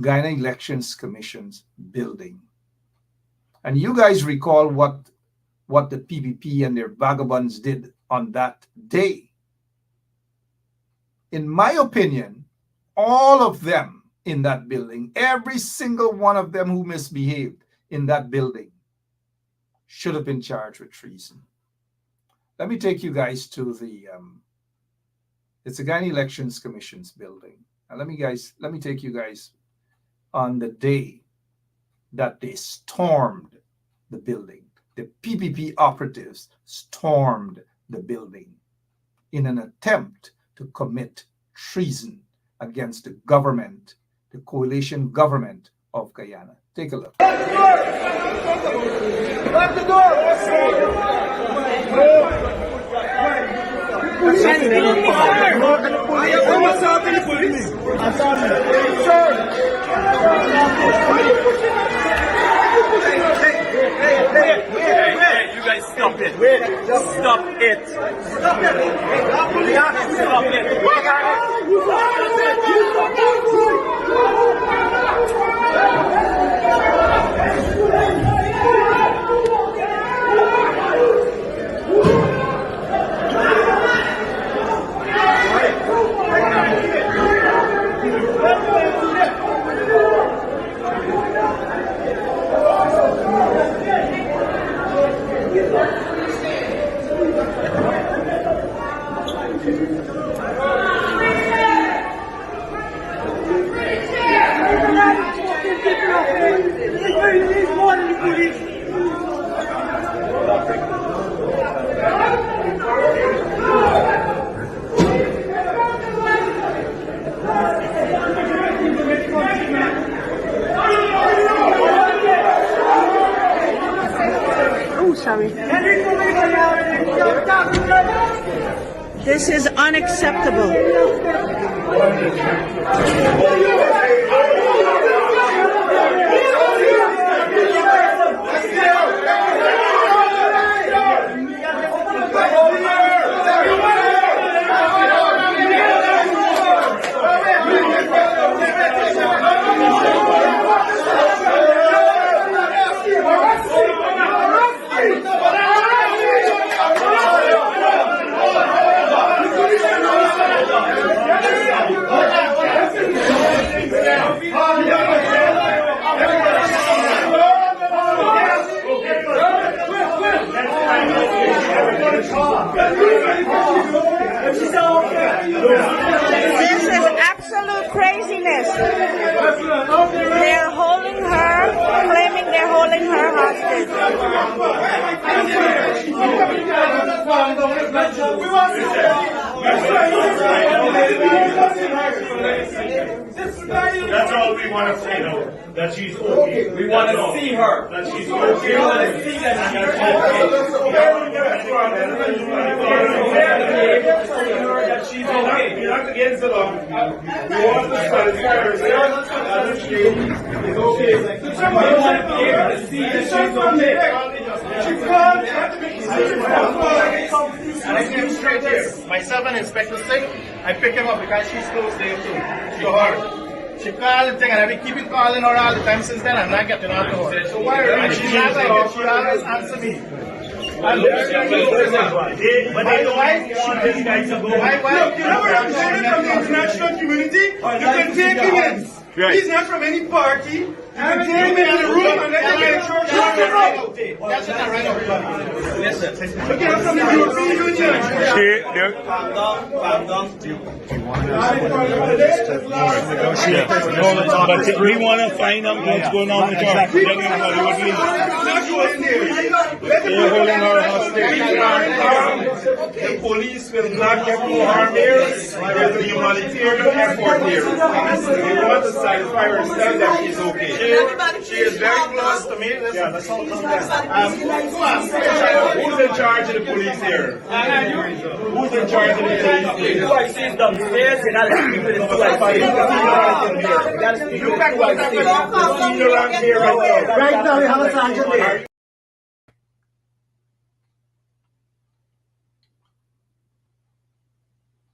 Guyana Elections Commission's building. And you guys recall what the PPP and their vagabonds did on that day. In my opinion, all of them in that building, every single one of them who misbehaved in that building should have been charged with treason. Let me take you guys to it's the Guyana Elections Commission's building. And let me take you guys on the day that they stormed the building. The PPP operatives stormed the building in an attempt to commit treason against the government, the coalition government of Guyana. Take a look. Lock the door! Hey, you guys stop it. Stop it. Stop This is unacceptable. This is absolute craziness. They're holding her, claiming they're holding her hostage. That's all we want to say, though. That she's okay. We want to see her. That she's okay. We want to see that she's okay. That she's okay. We're not against the law. We want to satisfy herself that she is okay. We want to be able to see that she's okay. She called. And I came straight here. Myself and Inspector Singh, I picked him up because she's close there too. To her. She called and I've been keeping calling her all the time since then. I'm not getting out to her. So why are you? She always answer me. But they don't want this guy to go. Why? You know what I'm saying from the international community? You can take him in. Right. He's not from any party. You can take him in the room and let him get a church. That's not right out. Listen. Look at from the European Union. But we want to find out what's going on with her. They're holding her hostage. The police will not get no harm here. There's a humanitarian effort here. We want to satisfy herself that she's okay. She is very close to me. Yeah, that's all. Who's in charge of the police here? Who's in charge of the police? Who I see is downstairs, and I'll speak with his two I see. You gotta speak with his two I see. Right now, we have a sergeant there.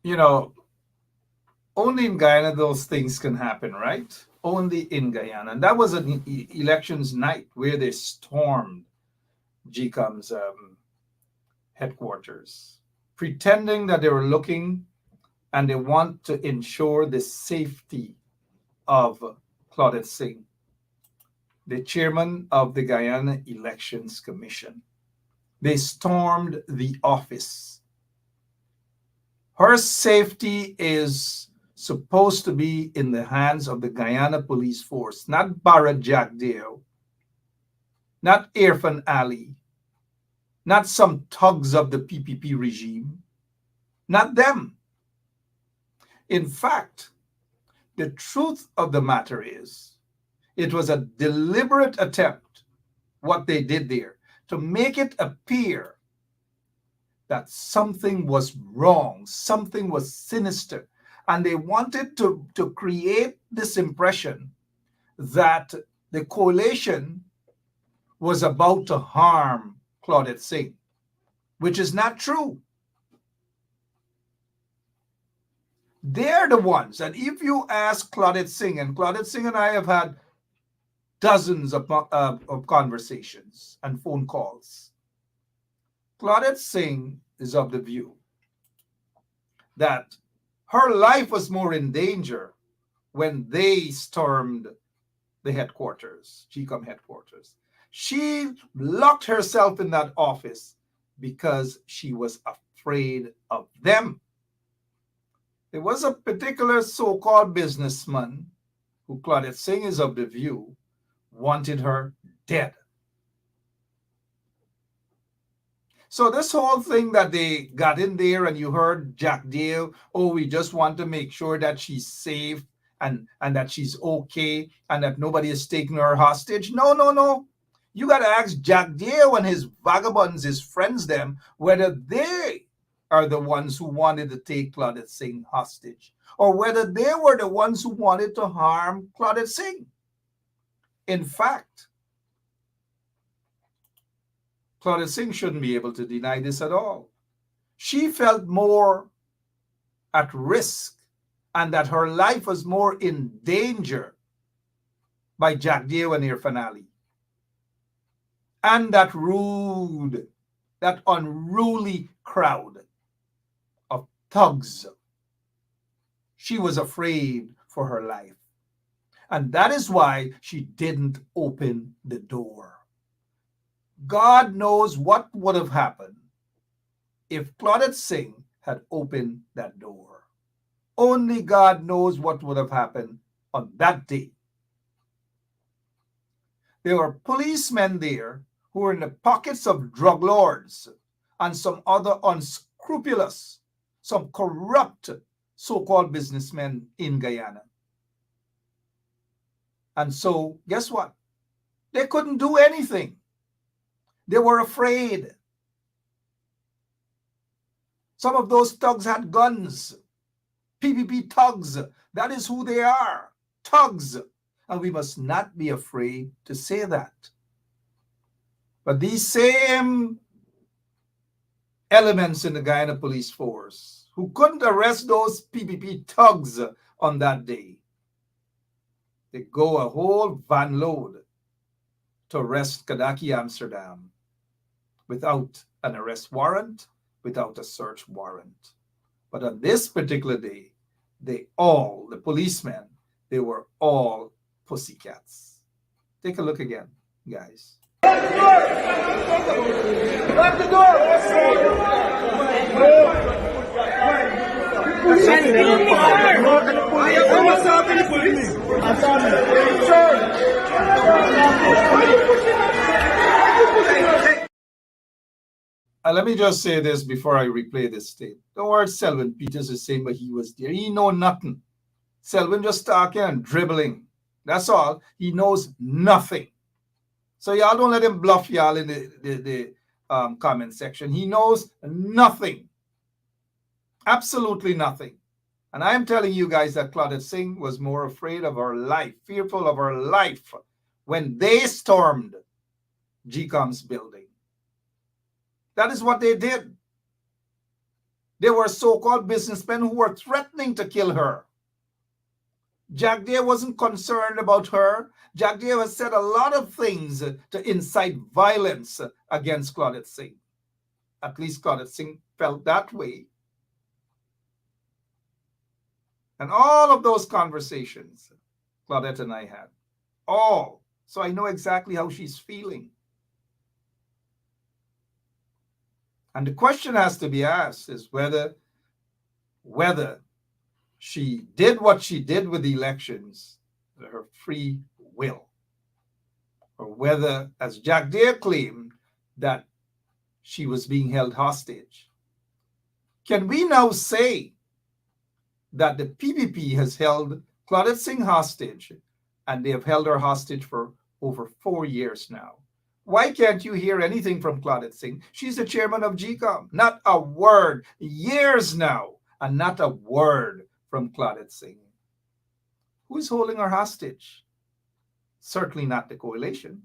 You know, only in Guyana those things can happen, right? Only in Guyana. And that was an elections night where they stormed GCOM's headquarters, pretending that they were looking and they want to ensure the safety of Claudette Singh, the chairman of the Guyana Elections Commission. They stormed the office. Her safety is supposed to be in the hands of the Guyana police force, not Barra Jack Dale, not Irfan Ali, not some thugs of the PPP regime, not them. In fact, the truth of the matter is, it was a deliberate attempt, what they did there, to make it appear that something was wrong, something was sinister, and they wanted to create this impression that the coalition was about to harm Claudette Singh, which is not true. They're the ones, and if you ask Claudette Singh, and Claudette Singh and I have had dozens of conversations and phone calls, Claudette Singh is of the view that her life was more in danger when they stormed the headquarters, GCOM headquarters. She locked herself in that office because she was afraid of them. There was a particular so-called businessman who Claudette Singh is of the view wanted her dead. So this whole thing that they got in there, and you heard Jack Dale, oh, we just want to make sure that she's safe and that she's okay and that nobody is taking her hostage. No, no, no. You got to ask Jack Dale and his vagabonds, his friends, them, whether they are the ones who wanted to take Claudette Singh hostage or whether they were the ones who wanted to harm Claudette Singh. In fact, Claudette Singh shouldn't be able to deny this at all. She felt more at risk and that her life was more in danger by Jack Dale and Irfan Ali. And that rude, that unruly crowd of thugs. She was afraid for her life. And that is why she didn't open the door. God knows what would have happened if Claudette Singh had opened that door. Only God knows what would have happened on that day. There were policemen there who were in the pockets of drug lords and some other unscrupulous, some corrupt so-called businessmen in Guyana. And so, guess what? They couldn't do anything. They were afraid. Some of those thugs had guns. PPP thugs. That is who they are. Thugs. And we must not be afraid to say that. But these same elements in the Guyana police force who couldn't arrest those PPP thugs on that day, they go a whole van load to arrest Kadaki Amsterdam without an arrest warrant, without a search warrant. But on this particular day, the policemen, they were all pussycats. Take a look again, guys. Lock the door! Let me just say this before I replay this tape. Don't worry, Selwyn Peters is saying, but he was there. He know nothing. Selwyn just talking and dribbling. That's all. He knows nothing. So y'all don't let him bluff y'all in the comment section. He knows nothing. Absolutely nothing. And I am telling you guys that Claudette Singh was more afraid of her life, fearful of her life when they stormed GCOM's building. That is what they did. They were so-called businessmen who were threatening to kill her. Jack Day wasn't concerned about her. Jack Day has said a lot of things to incite violence against Claudette Singh. At least Claudette Singh felt that way. And all of those conversations Claudette and I had, all. So I know exactly how she's feeling. And the question has to be asked is whether she did what she did with the elections, her free will, or whether, as Jack Day claimed, that she was being held hostage. Can we now say that the PPP has held Claudette Singh hostage, and they have held her hostage for over 4 years now? Why can't you hear anything from Claudette Singh? She's the chairman of GCOM. Not a word. Years now, and not a word from Claudette Singh. Who is holding her hostage? Certainly not the coalition.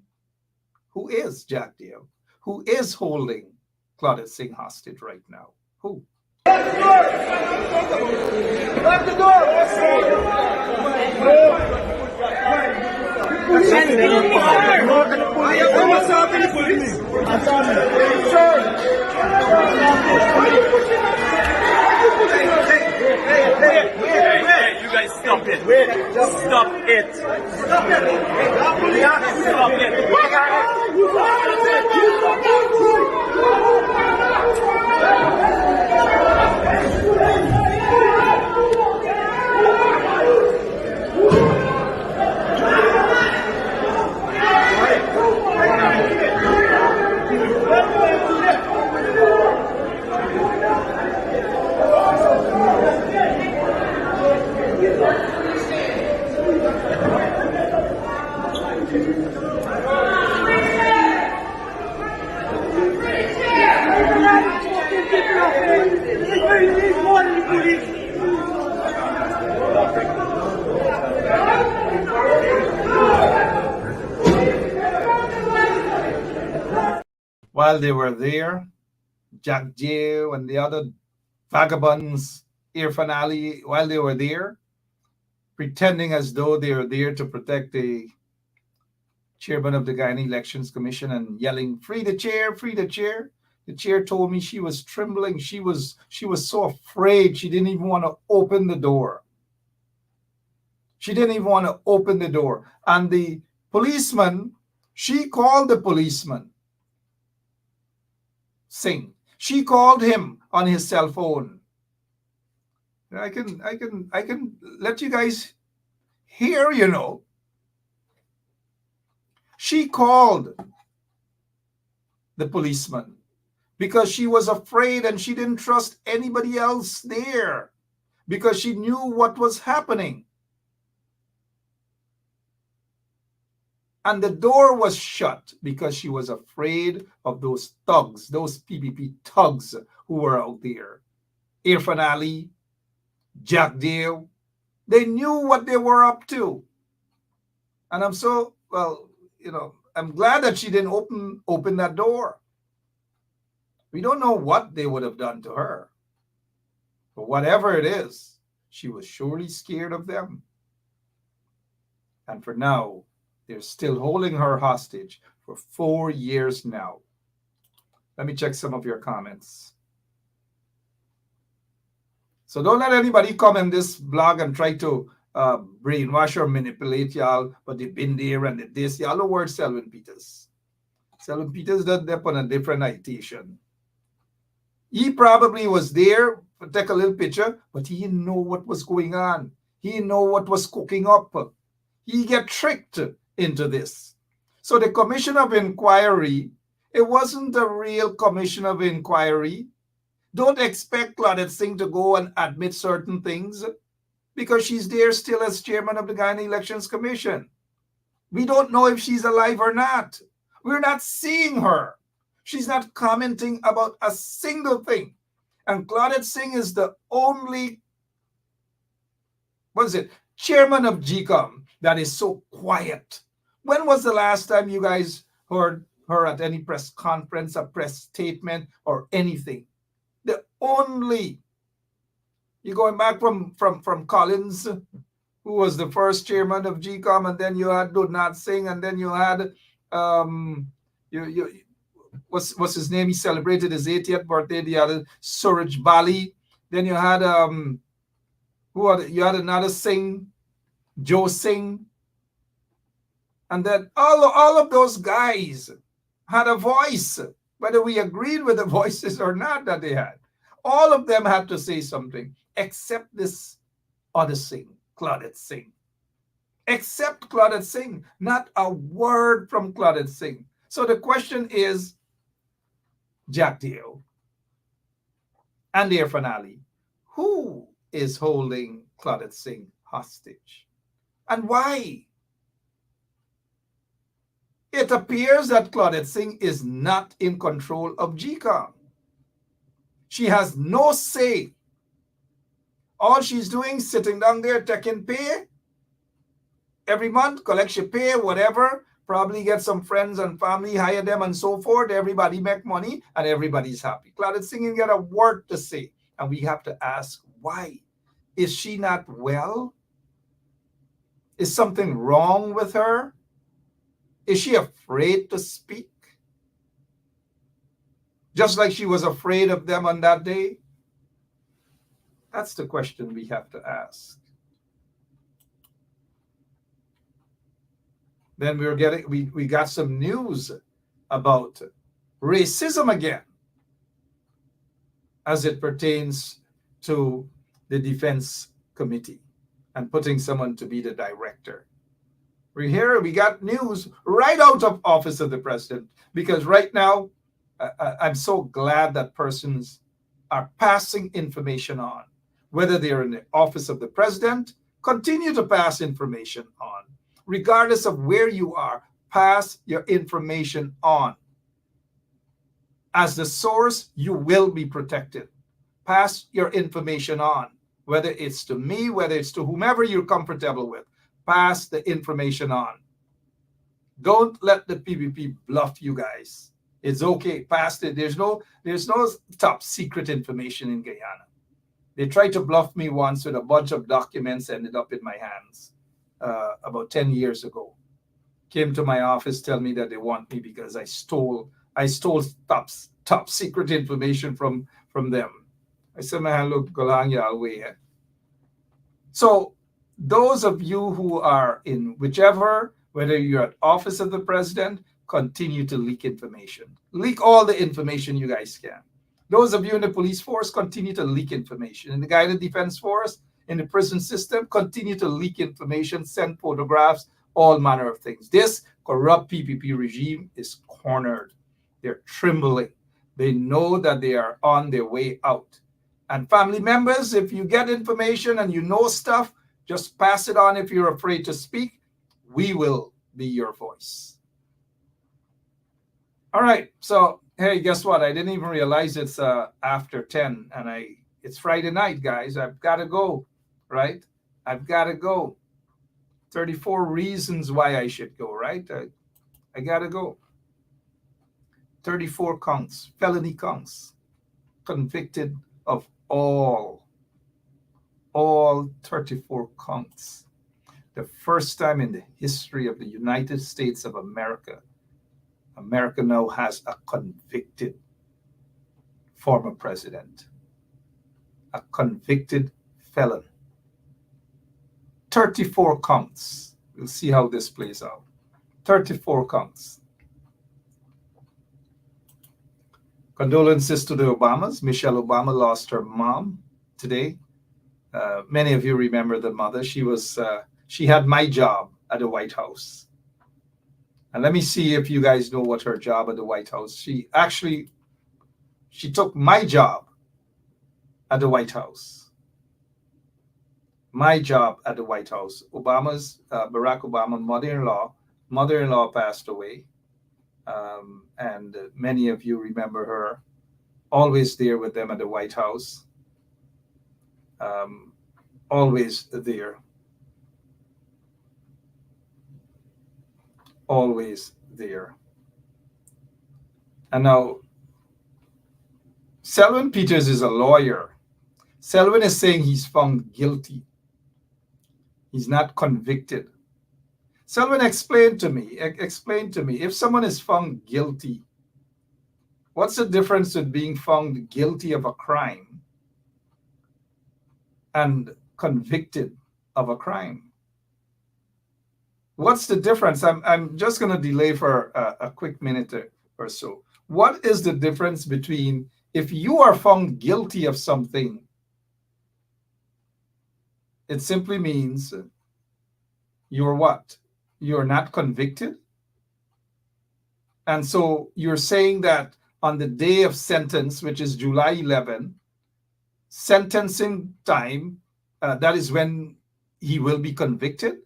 Who is Jack Day? Who is holding Claudette Singh hostage right now? Who? Lock the door! Hey, you guys stop it. Stop it. Stop While they were there, Jack Day and the other vagabonds, Irfan Ali, while they were there, pretending as though they were there to protect the chairman of the Guyanese Elections Commission and yelling, "Free the chair, free the chair." The chair told me she was trembling. She was so afraid she didn't even want to open the door. She didn't even want to open the door. And the policeman, she called the policeman, Singh. She called him on his cell phone. I can let you guys hear, you know. She called the policeman because she was afraid and she didn't trust anybody else there because she knew what was happening. And the door was shut because she was afraid of those thugs, those PPP thugs who were out there. Irfan Ali, Jack Day, they knew what they were up to. And I'm so, well, you know, I'm glad that she didn't open that door. We don't know what they would have done to her. But whatever it is, she was surely scared of them. And for now, they're still holding her hostage for 4 years now. Let me check some of your comments. So don't let anybody come in this blog and try to brainwash or manipulate y'all, but they've been there and they this. Y'all the word Selwyn Peters. Selwyn Peters does that on a different citation. He probably was there to take a little picture, but he didn't know what was going on. He didn't know what was cooking up. He get tricked into this. So the commission of inquiry, it wasn't a real commission of inquiry. Don't expect Claudette Singh to go and admit certain things because she's there still as chairman of the Guyana Elections Commission. We don't know if she's alive or not. We're not seeing her. She's not commenting about a single thing. And Claudette Singh is the only, chairman of GCOM that is so quiet. When was the last time you guys heard her at any press conference, a press statement, or anything? The only, you're going back from Collins, who was the first chairman of GCOM, and then you had Dudnat Singh, and then you had what's his name? He celebrated his 80th birthday. The other Suraj Bali. Then you had you had another Singh, Joe Singh, and then all of those guys had a voice, whether we agreed with the voices or not that they had. All of them had to say something, except this other Singh, Claudette Singh. Except Claudette Singh, not a word from Claudette Singh. So the question is, Jack Dio and their finale, who is holding Claudette Singh hostage? And why? It appears that Claudette Singh is not in control of GCOM. She has no say. All she's doing, sitting down there, taking pay every month, collect your pay, whatever, probably get some friends and family, hire them and so forth. Everybody make money and everybody's happy. Claudette Singh didn't get a word to say. And we have to ask, why? Is she not well? Is something wrong with her? Is she afraid to speak? Just like she was afraid of them on that day? That's the question we have to ask. Then we got some news about racism again as it pertains to the Defense Committee and putting someone to be the director. We got news right out of Office of the President, because right now I'm so glad that persons are passing information on. Whether they're in the Office of the President, continue to pass information on. Regardless of where you are, pass your information on. As the source, you will be protected. Pass your information on, whether it's to me, whether it's to whomever you're comfortable with. Pass the information on. Don't let the PPP bluff you guys. It's okay, pass it. There's no top secret information in Guyana. They tried to bluff me once with a bunch of documents ended up in my hands. About 10 years ago, came to my office, tell me that they want me because I stole top secret information from them. I said, man, look, galang ya away. So those of you who are in whichever, whether you're at Office of the President, continue to leak information. Leak all the information you guys can. Those of you in the police force, continue to leak information. In the Guyana Defense Force, in the prison system, continue to leak information, send photographs, all manner of things. This corrupt PPP regime is cornered. They're trembling. They know that they are on their way out. And family members, if you get information and you know stuff, just pass it on. If you're afraid to speak, we will be your voice. All right. So, hey, guess what? I didn't even realize it's after 10 and it's Friday night, guys. I've got to go. Right? I've got to go. 34 reasons why I should go, right? I got to go. 34 counts, felony counts, convicted of all 34 counts. The first time in the history of the United States of America, America now has a convicted former president, a convicted felon. 34 counts. We'll see how this plays out. 34 counts. Condolences to the Obamas. Michelle Obama lost her mom today. Many of you remember the mother. She had my job at the White House. And let me see if you guys know what her job at the White House. She took my job at the White House. My job at the White House. Barack Obama mother-in-law passed away. And many of you remember her, always there with them at the White House. Always there. Always there. And now, Selwyn Peters is a lawyer. Selwyn is saying he's found guilty. He's not convicted. Selwyn, explain to me, if someone is found guilty, what's the difference with being found guilty of a crime and convicted of a crime? What's the difference? I'm just going to delay for a quick minute or so. What is the difference between if you are found guilty of something, it simply means you're what? You're not convicted. And so you're saying that on the day of sentence, which is July 11, sentencing time, that is when he will be convicted.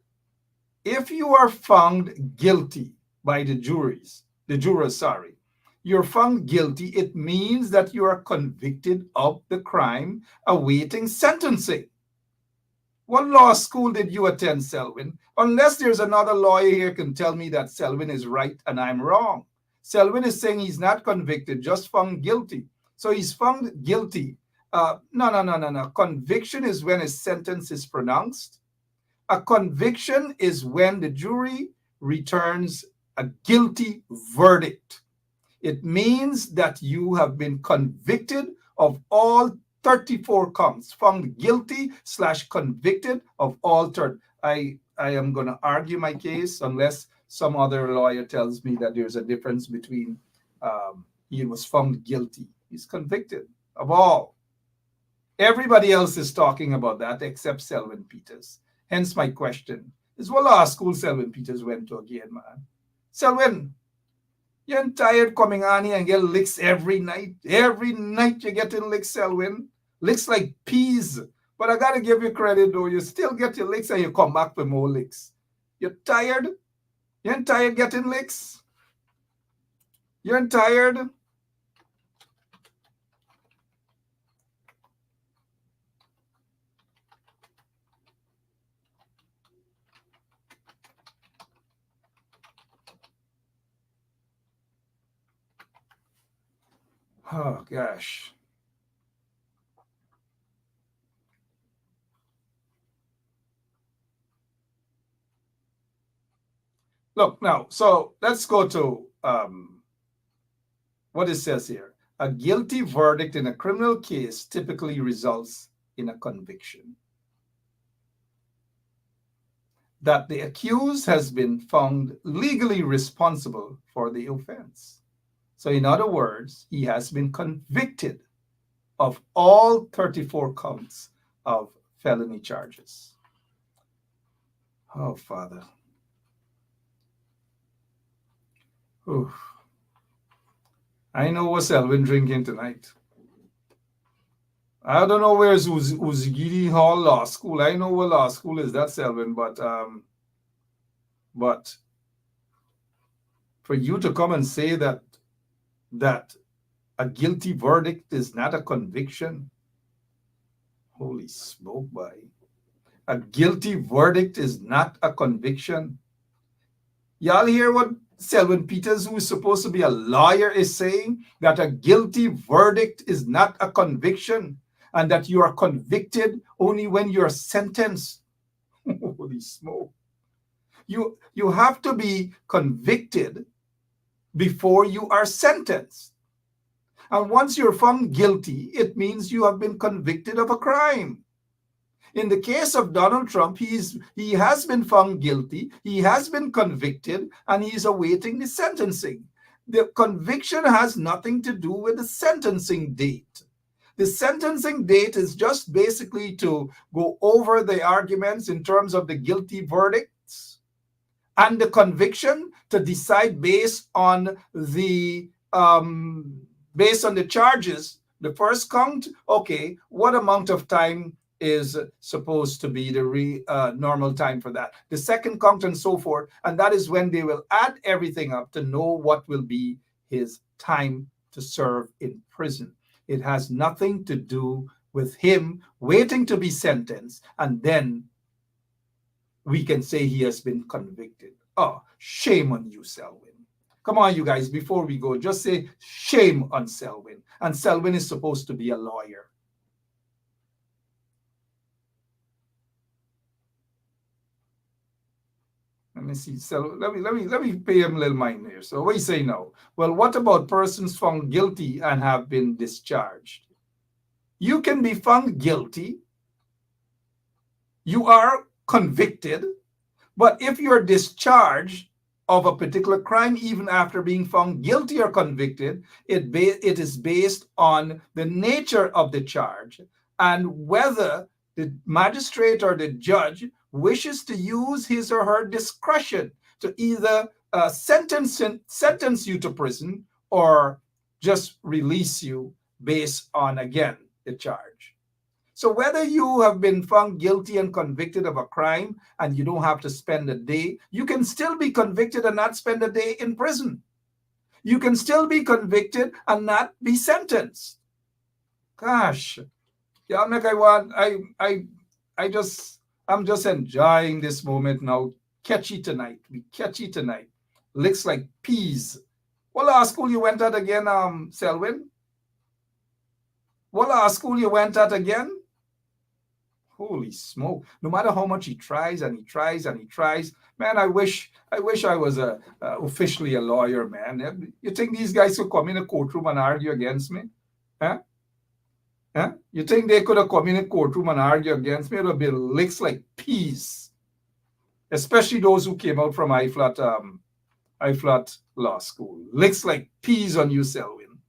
If you are found guilty by the jurors, you're found guilty, it means that you are convicted of the crime awaiting sentencing. What law school did you attend, Selwyn? Unless there's another lawyer here can tell me that Selwyn is right and I'm wrong. Selwyn is saying he's not convicted, just found guilty. So he's found guilty. No. Conviction is when a sentence is pronounced. A conviction is when the jury returns a guilty verdict. It means that you have been convicted of all 34 counts, found guilty / convicted of all 30. I am going to argue my case unless some other lawyer tells me that there's a difference between he was found guilty. He's convicted of all. Everybody else is talking about that except Selwyn Peters. Hence my question is, what law school Selwyn Peters went to again, man? Selwyn, you're tired coming on here and get licks every night. Every night you're getting licks, Selwyn. Licks like peas. But I got to give you credit, though. You still get your licks and you come back for more licks. You're tired? You're tired getting licks? You're tired? Oh, gosh. Look, now, so let's go to what it says here. A guilty verdict in a criminal case typically results in a conviction. That the accused has been found legally responsible for the offense. So in other words, he has been convicted of all 34 counts of felony charges. Oh, Father. Oof. I know what Selwyn drinking tonight. I don't know where's Uzgidi Hall Law School. I know what law school is, that Selwyn, but for you to come and say that a guilty verdict is not a conviction, holy smoke, boy. A guilty verdict is not a conviction. Y'all hear what Selwyn Peters, who is supposed to be a lawyer, is saying? That a guilty verdict is not a conviction, and that you are convicted only when you're sentenced. Holy smoke. You have to be convicted before you are sentenced. And once you're found guilty, it means you have been convicted of a crime. In the case of Donald Trump, he has been found guilty, he has been convicted, and he's awaiting the sentencing. The conviction has nothing to do with the sentencing date. The sentencing date is just basically to go over the arguments in terms of the guilty verdicts and the conviction to decide based on the charges. The first count, okay, what amount of time is supposed to be the normal time for that? The second count and so forth, and that is when they will add everything up to know what will be his time to serve in prison. It has nothing to do with him waiting to be sentenced, and then we can say he has been convicted. Oh, shame on you, Selwyn. Come on, you guys, before we go, just say shame on Selwyn. And Selwyn is supposed to be a lawyer. Let me see. So let me pay him a little mind here. So what do you say now? Well, what about persons found guilty and have been discharged? You can be found guilty. You are convicted. But if you're discharged of a particular crime, even after being found guilty or convicted, it is based on the nature of the charge and whether the magistrate or the judge wishes to use his or her discretion to either sentence you to prison or just release you based on, again, the charge. So whether you have been found guilty and convicted of a crime and you don't have to spend a day, you can still be convicted and not spend a day in prison. You can still be convicted and not be sentenced. Gosh, yeah, I'm just enjoying this moment now. Catchy tonight. Be catchy tonight. Licks like peas. What school you went at again, Selwyn? What school you went at again? Holy smoke. No matter how much he tries and he tries and he tries, man, I wish I was officially a lawyer, man. You think these guys could come in a courtroom and argue against me? Huh? Huh? You think they could have come in a courtroom and argue against me? It would have been licks like peas. Especially those who came out from I-flat law school. Licks like peas on you, Selwyn.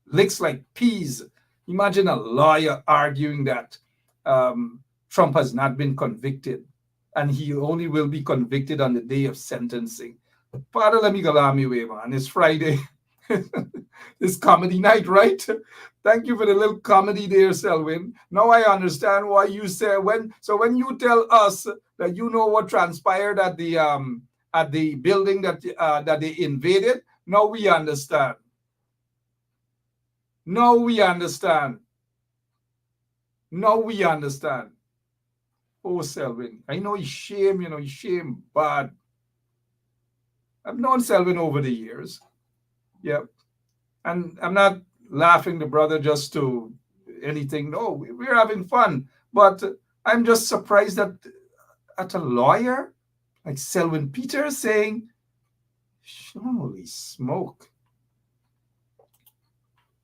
Licks like peas. Imagine a lawyer arguing that Trump has not been convicted and he only will be convicted on the day of sentencing. Father, let me go on my way, man. It's Friday. It's comedy night, right? Thank you for the little comedy there, Selwyn. Now I understand why you say when you tell us that you know what transpired at the building that they invaded. Now we understand. Now we understand. Now we understand. Oh, Selwyn, I know he's shame, he's shame, but I've known Selwyn over the years. Yep. And I'm not laughing the brother just to anything. No, we're having fun. But I'm just surprised that at a lawyer like Selwyn Peters saying, holy smoke.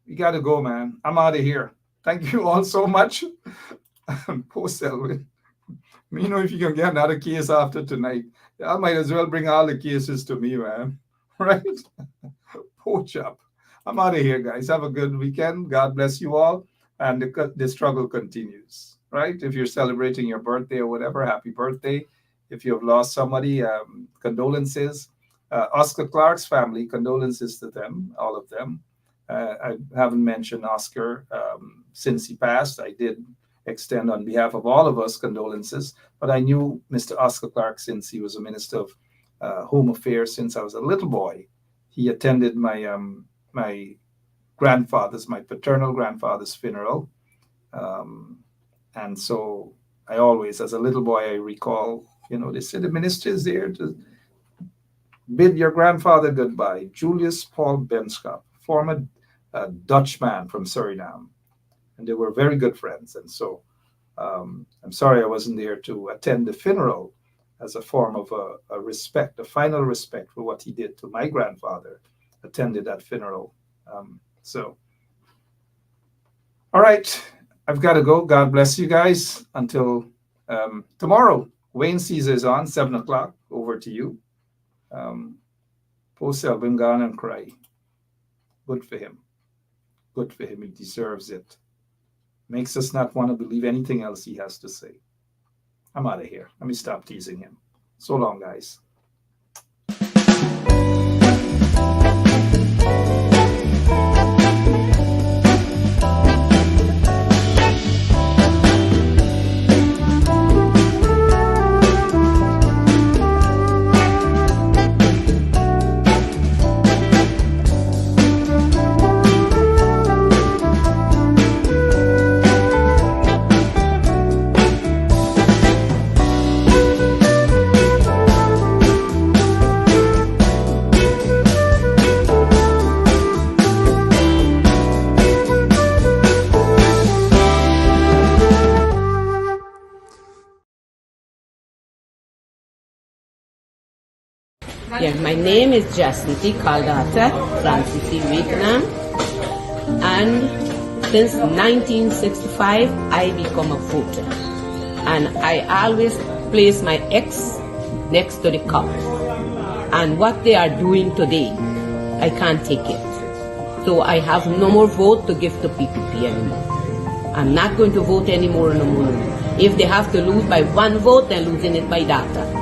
We got to go, man. I'm out of here. Thank you all so much. Poor Selwyn. If you can get another case after tonight, I might as well bring all the cases to me, man. Right? Poor chap. I'm out of here, guys. Have a good weekend. God bless you all. And the struggle continues, right? If you're celebrating your birthday or whatever, happy birthday. If you have lost somebody, condolences. Oscar Clark's family, condolences to them, all of them. I haven't mentioned Oscar since he passed. I did extend on behalf of all of us condolences, but I knew Mr. Oscar Clark since he was a Minister of Home Affairs since I was a little boy. He attended my my paternal grandfather's funeral. And so I always, as a little boy, I recall, they said the minister is there to bid your grandfather goodbye, Julius Paul Benschop, former Dutchman from Suriname. And they were very good friends. And so I'm sorry I wasn't there to attend the funeral as a form of a respect, a final respect for what he did to my grandfather, attended that funeral. All right, I've got to go. God bless you guys. Until Tomorrow, Wayne Caesar is on 7 o'clock. Over to you. Post album Gone and Cry. Good for him. Good for him. He deserves it. Makes us not want to believe anything else he has to say. I'm out of here. Let me stop teasing him. So long, guys. Yes, my name is Jacinty Caldata Francis Vietnam, and since 1965 I become a voter, and I always place my X next to the cup, and what they are doing today, I can't take it. So I have no more vote to give to PPP anymore. I'm not going to vote anymore no more. If they have to lose by one vote, they're losing it by data.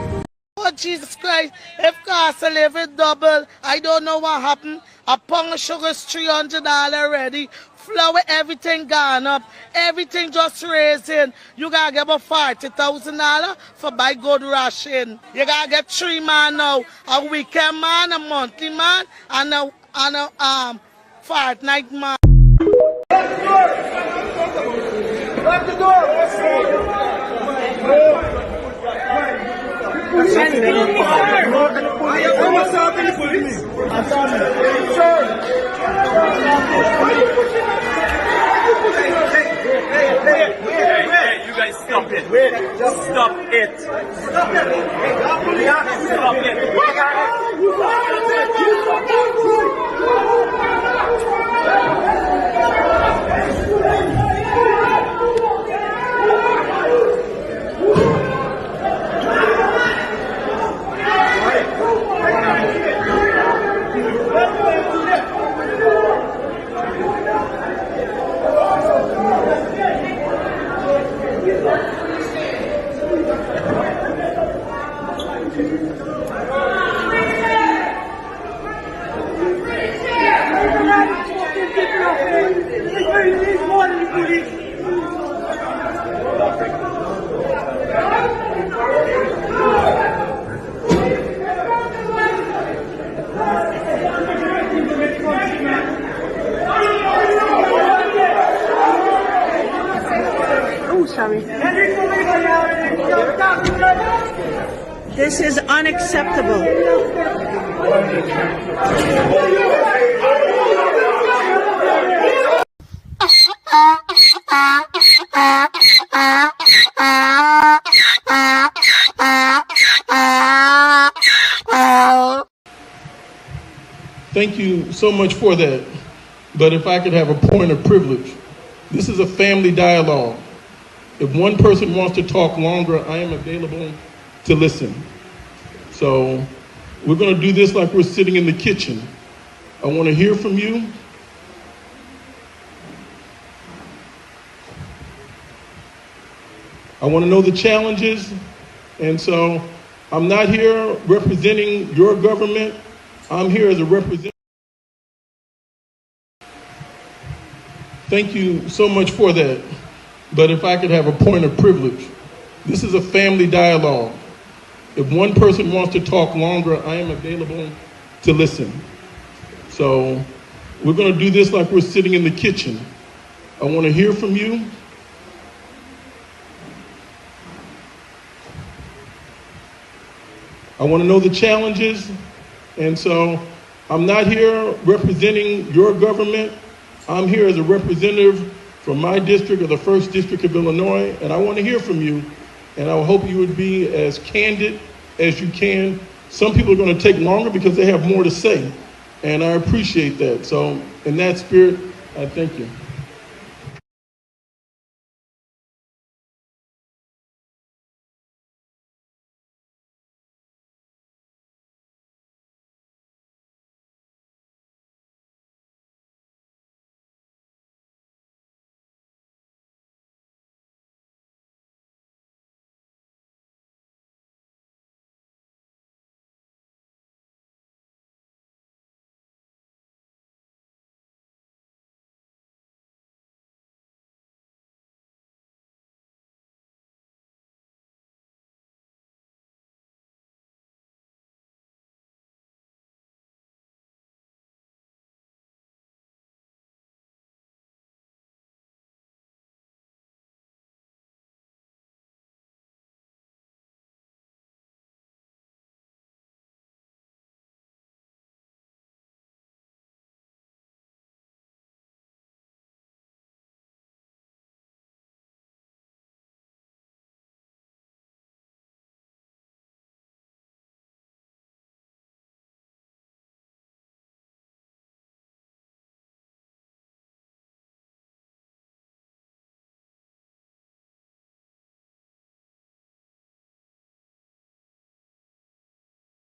Oh, Jesus Christ, if cost of living double, I don't know what happened. A pound of sugar is $300 already. Flour, everything gone up. Everything just raising. You gotta get about $40,000 for buy good ration. You gotta get 3 man now. A weekend man, a monthly man, and a fortnight man. Lock the door! Hey, you guys stop it. Wait, just stop it. Stop it. Stop This is unacceptable. Thank you so much for that. But if I could have a point of privilege, this is a family dialogue. If one person wants to talk longer, I am available to listen. So we're going to do this like we're sitting in the kitchen. I want to hear from you. I want to know the challenges. And so I'm not here representing your government. I'm here as a representative. Thank you so much for that. But if I could have a point of privilege, this is a family dialogue. If one person wants to talk longer, I am available to listen. So we're going to do this like we're sitting in the kitchen. I want to hear from you. I want to know the challenges. And so I'm not here representing your government. I'm here as a representative from my district, or the 1st District of Illinois, and I want to hear from you, and I hope you would be as candid as you can. Some people are going to take longer because they have more to say, and I appreciate that. So in that spirit, I thank you.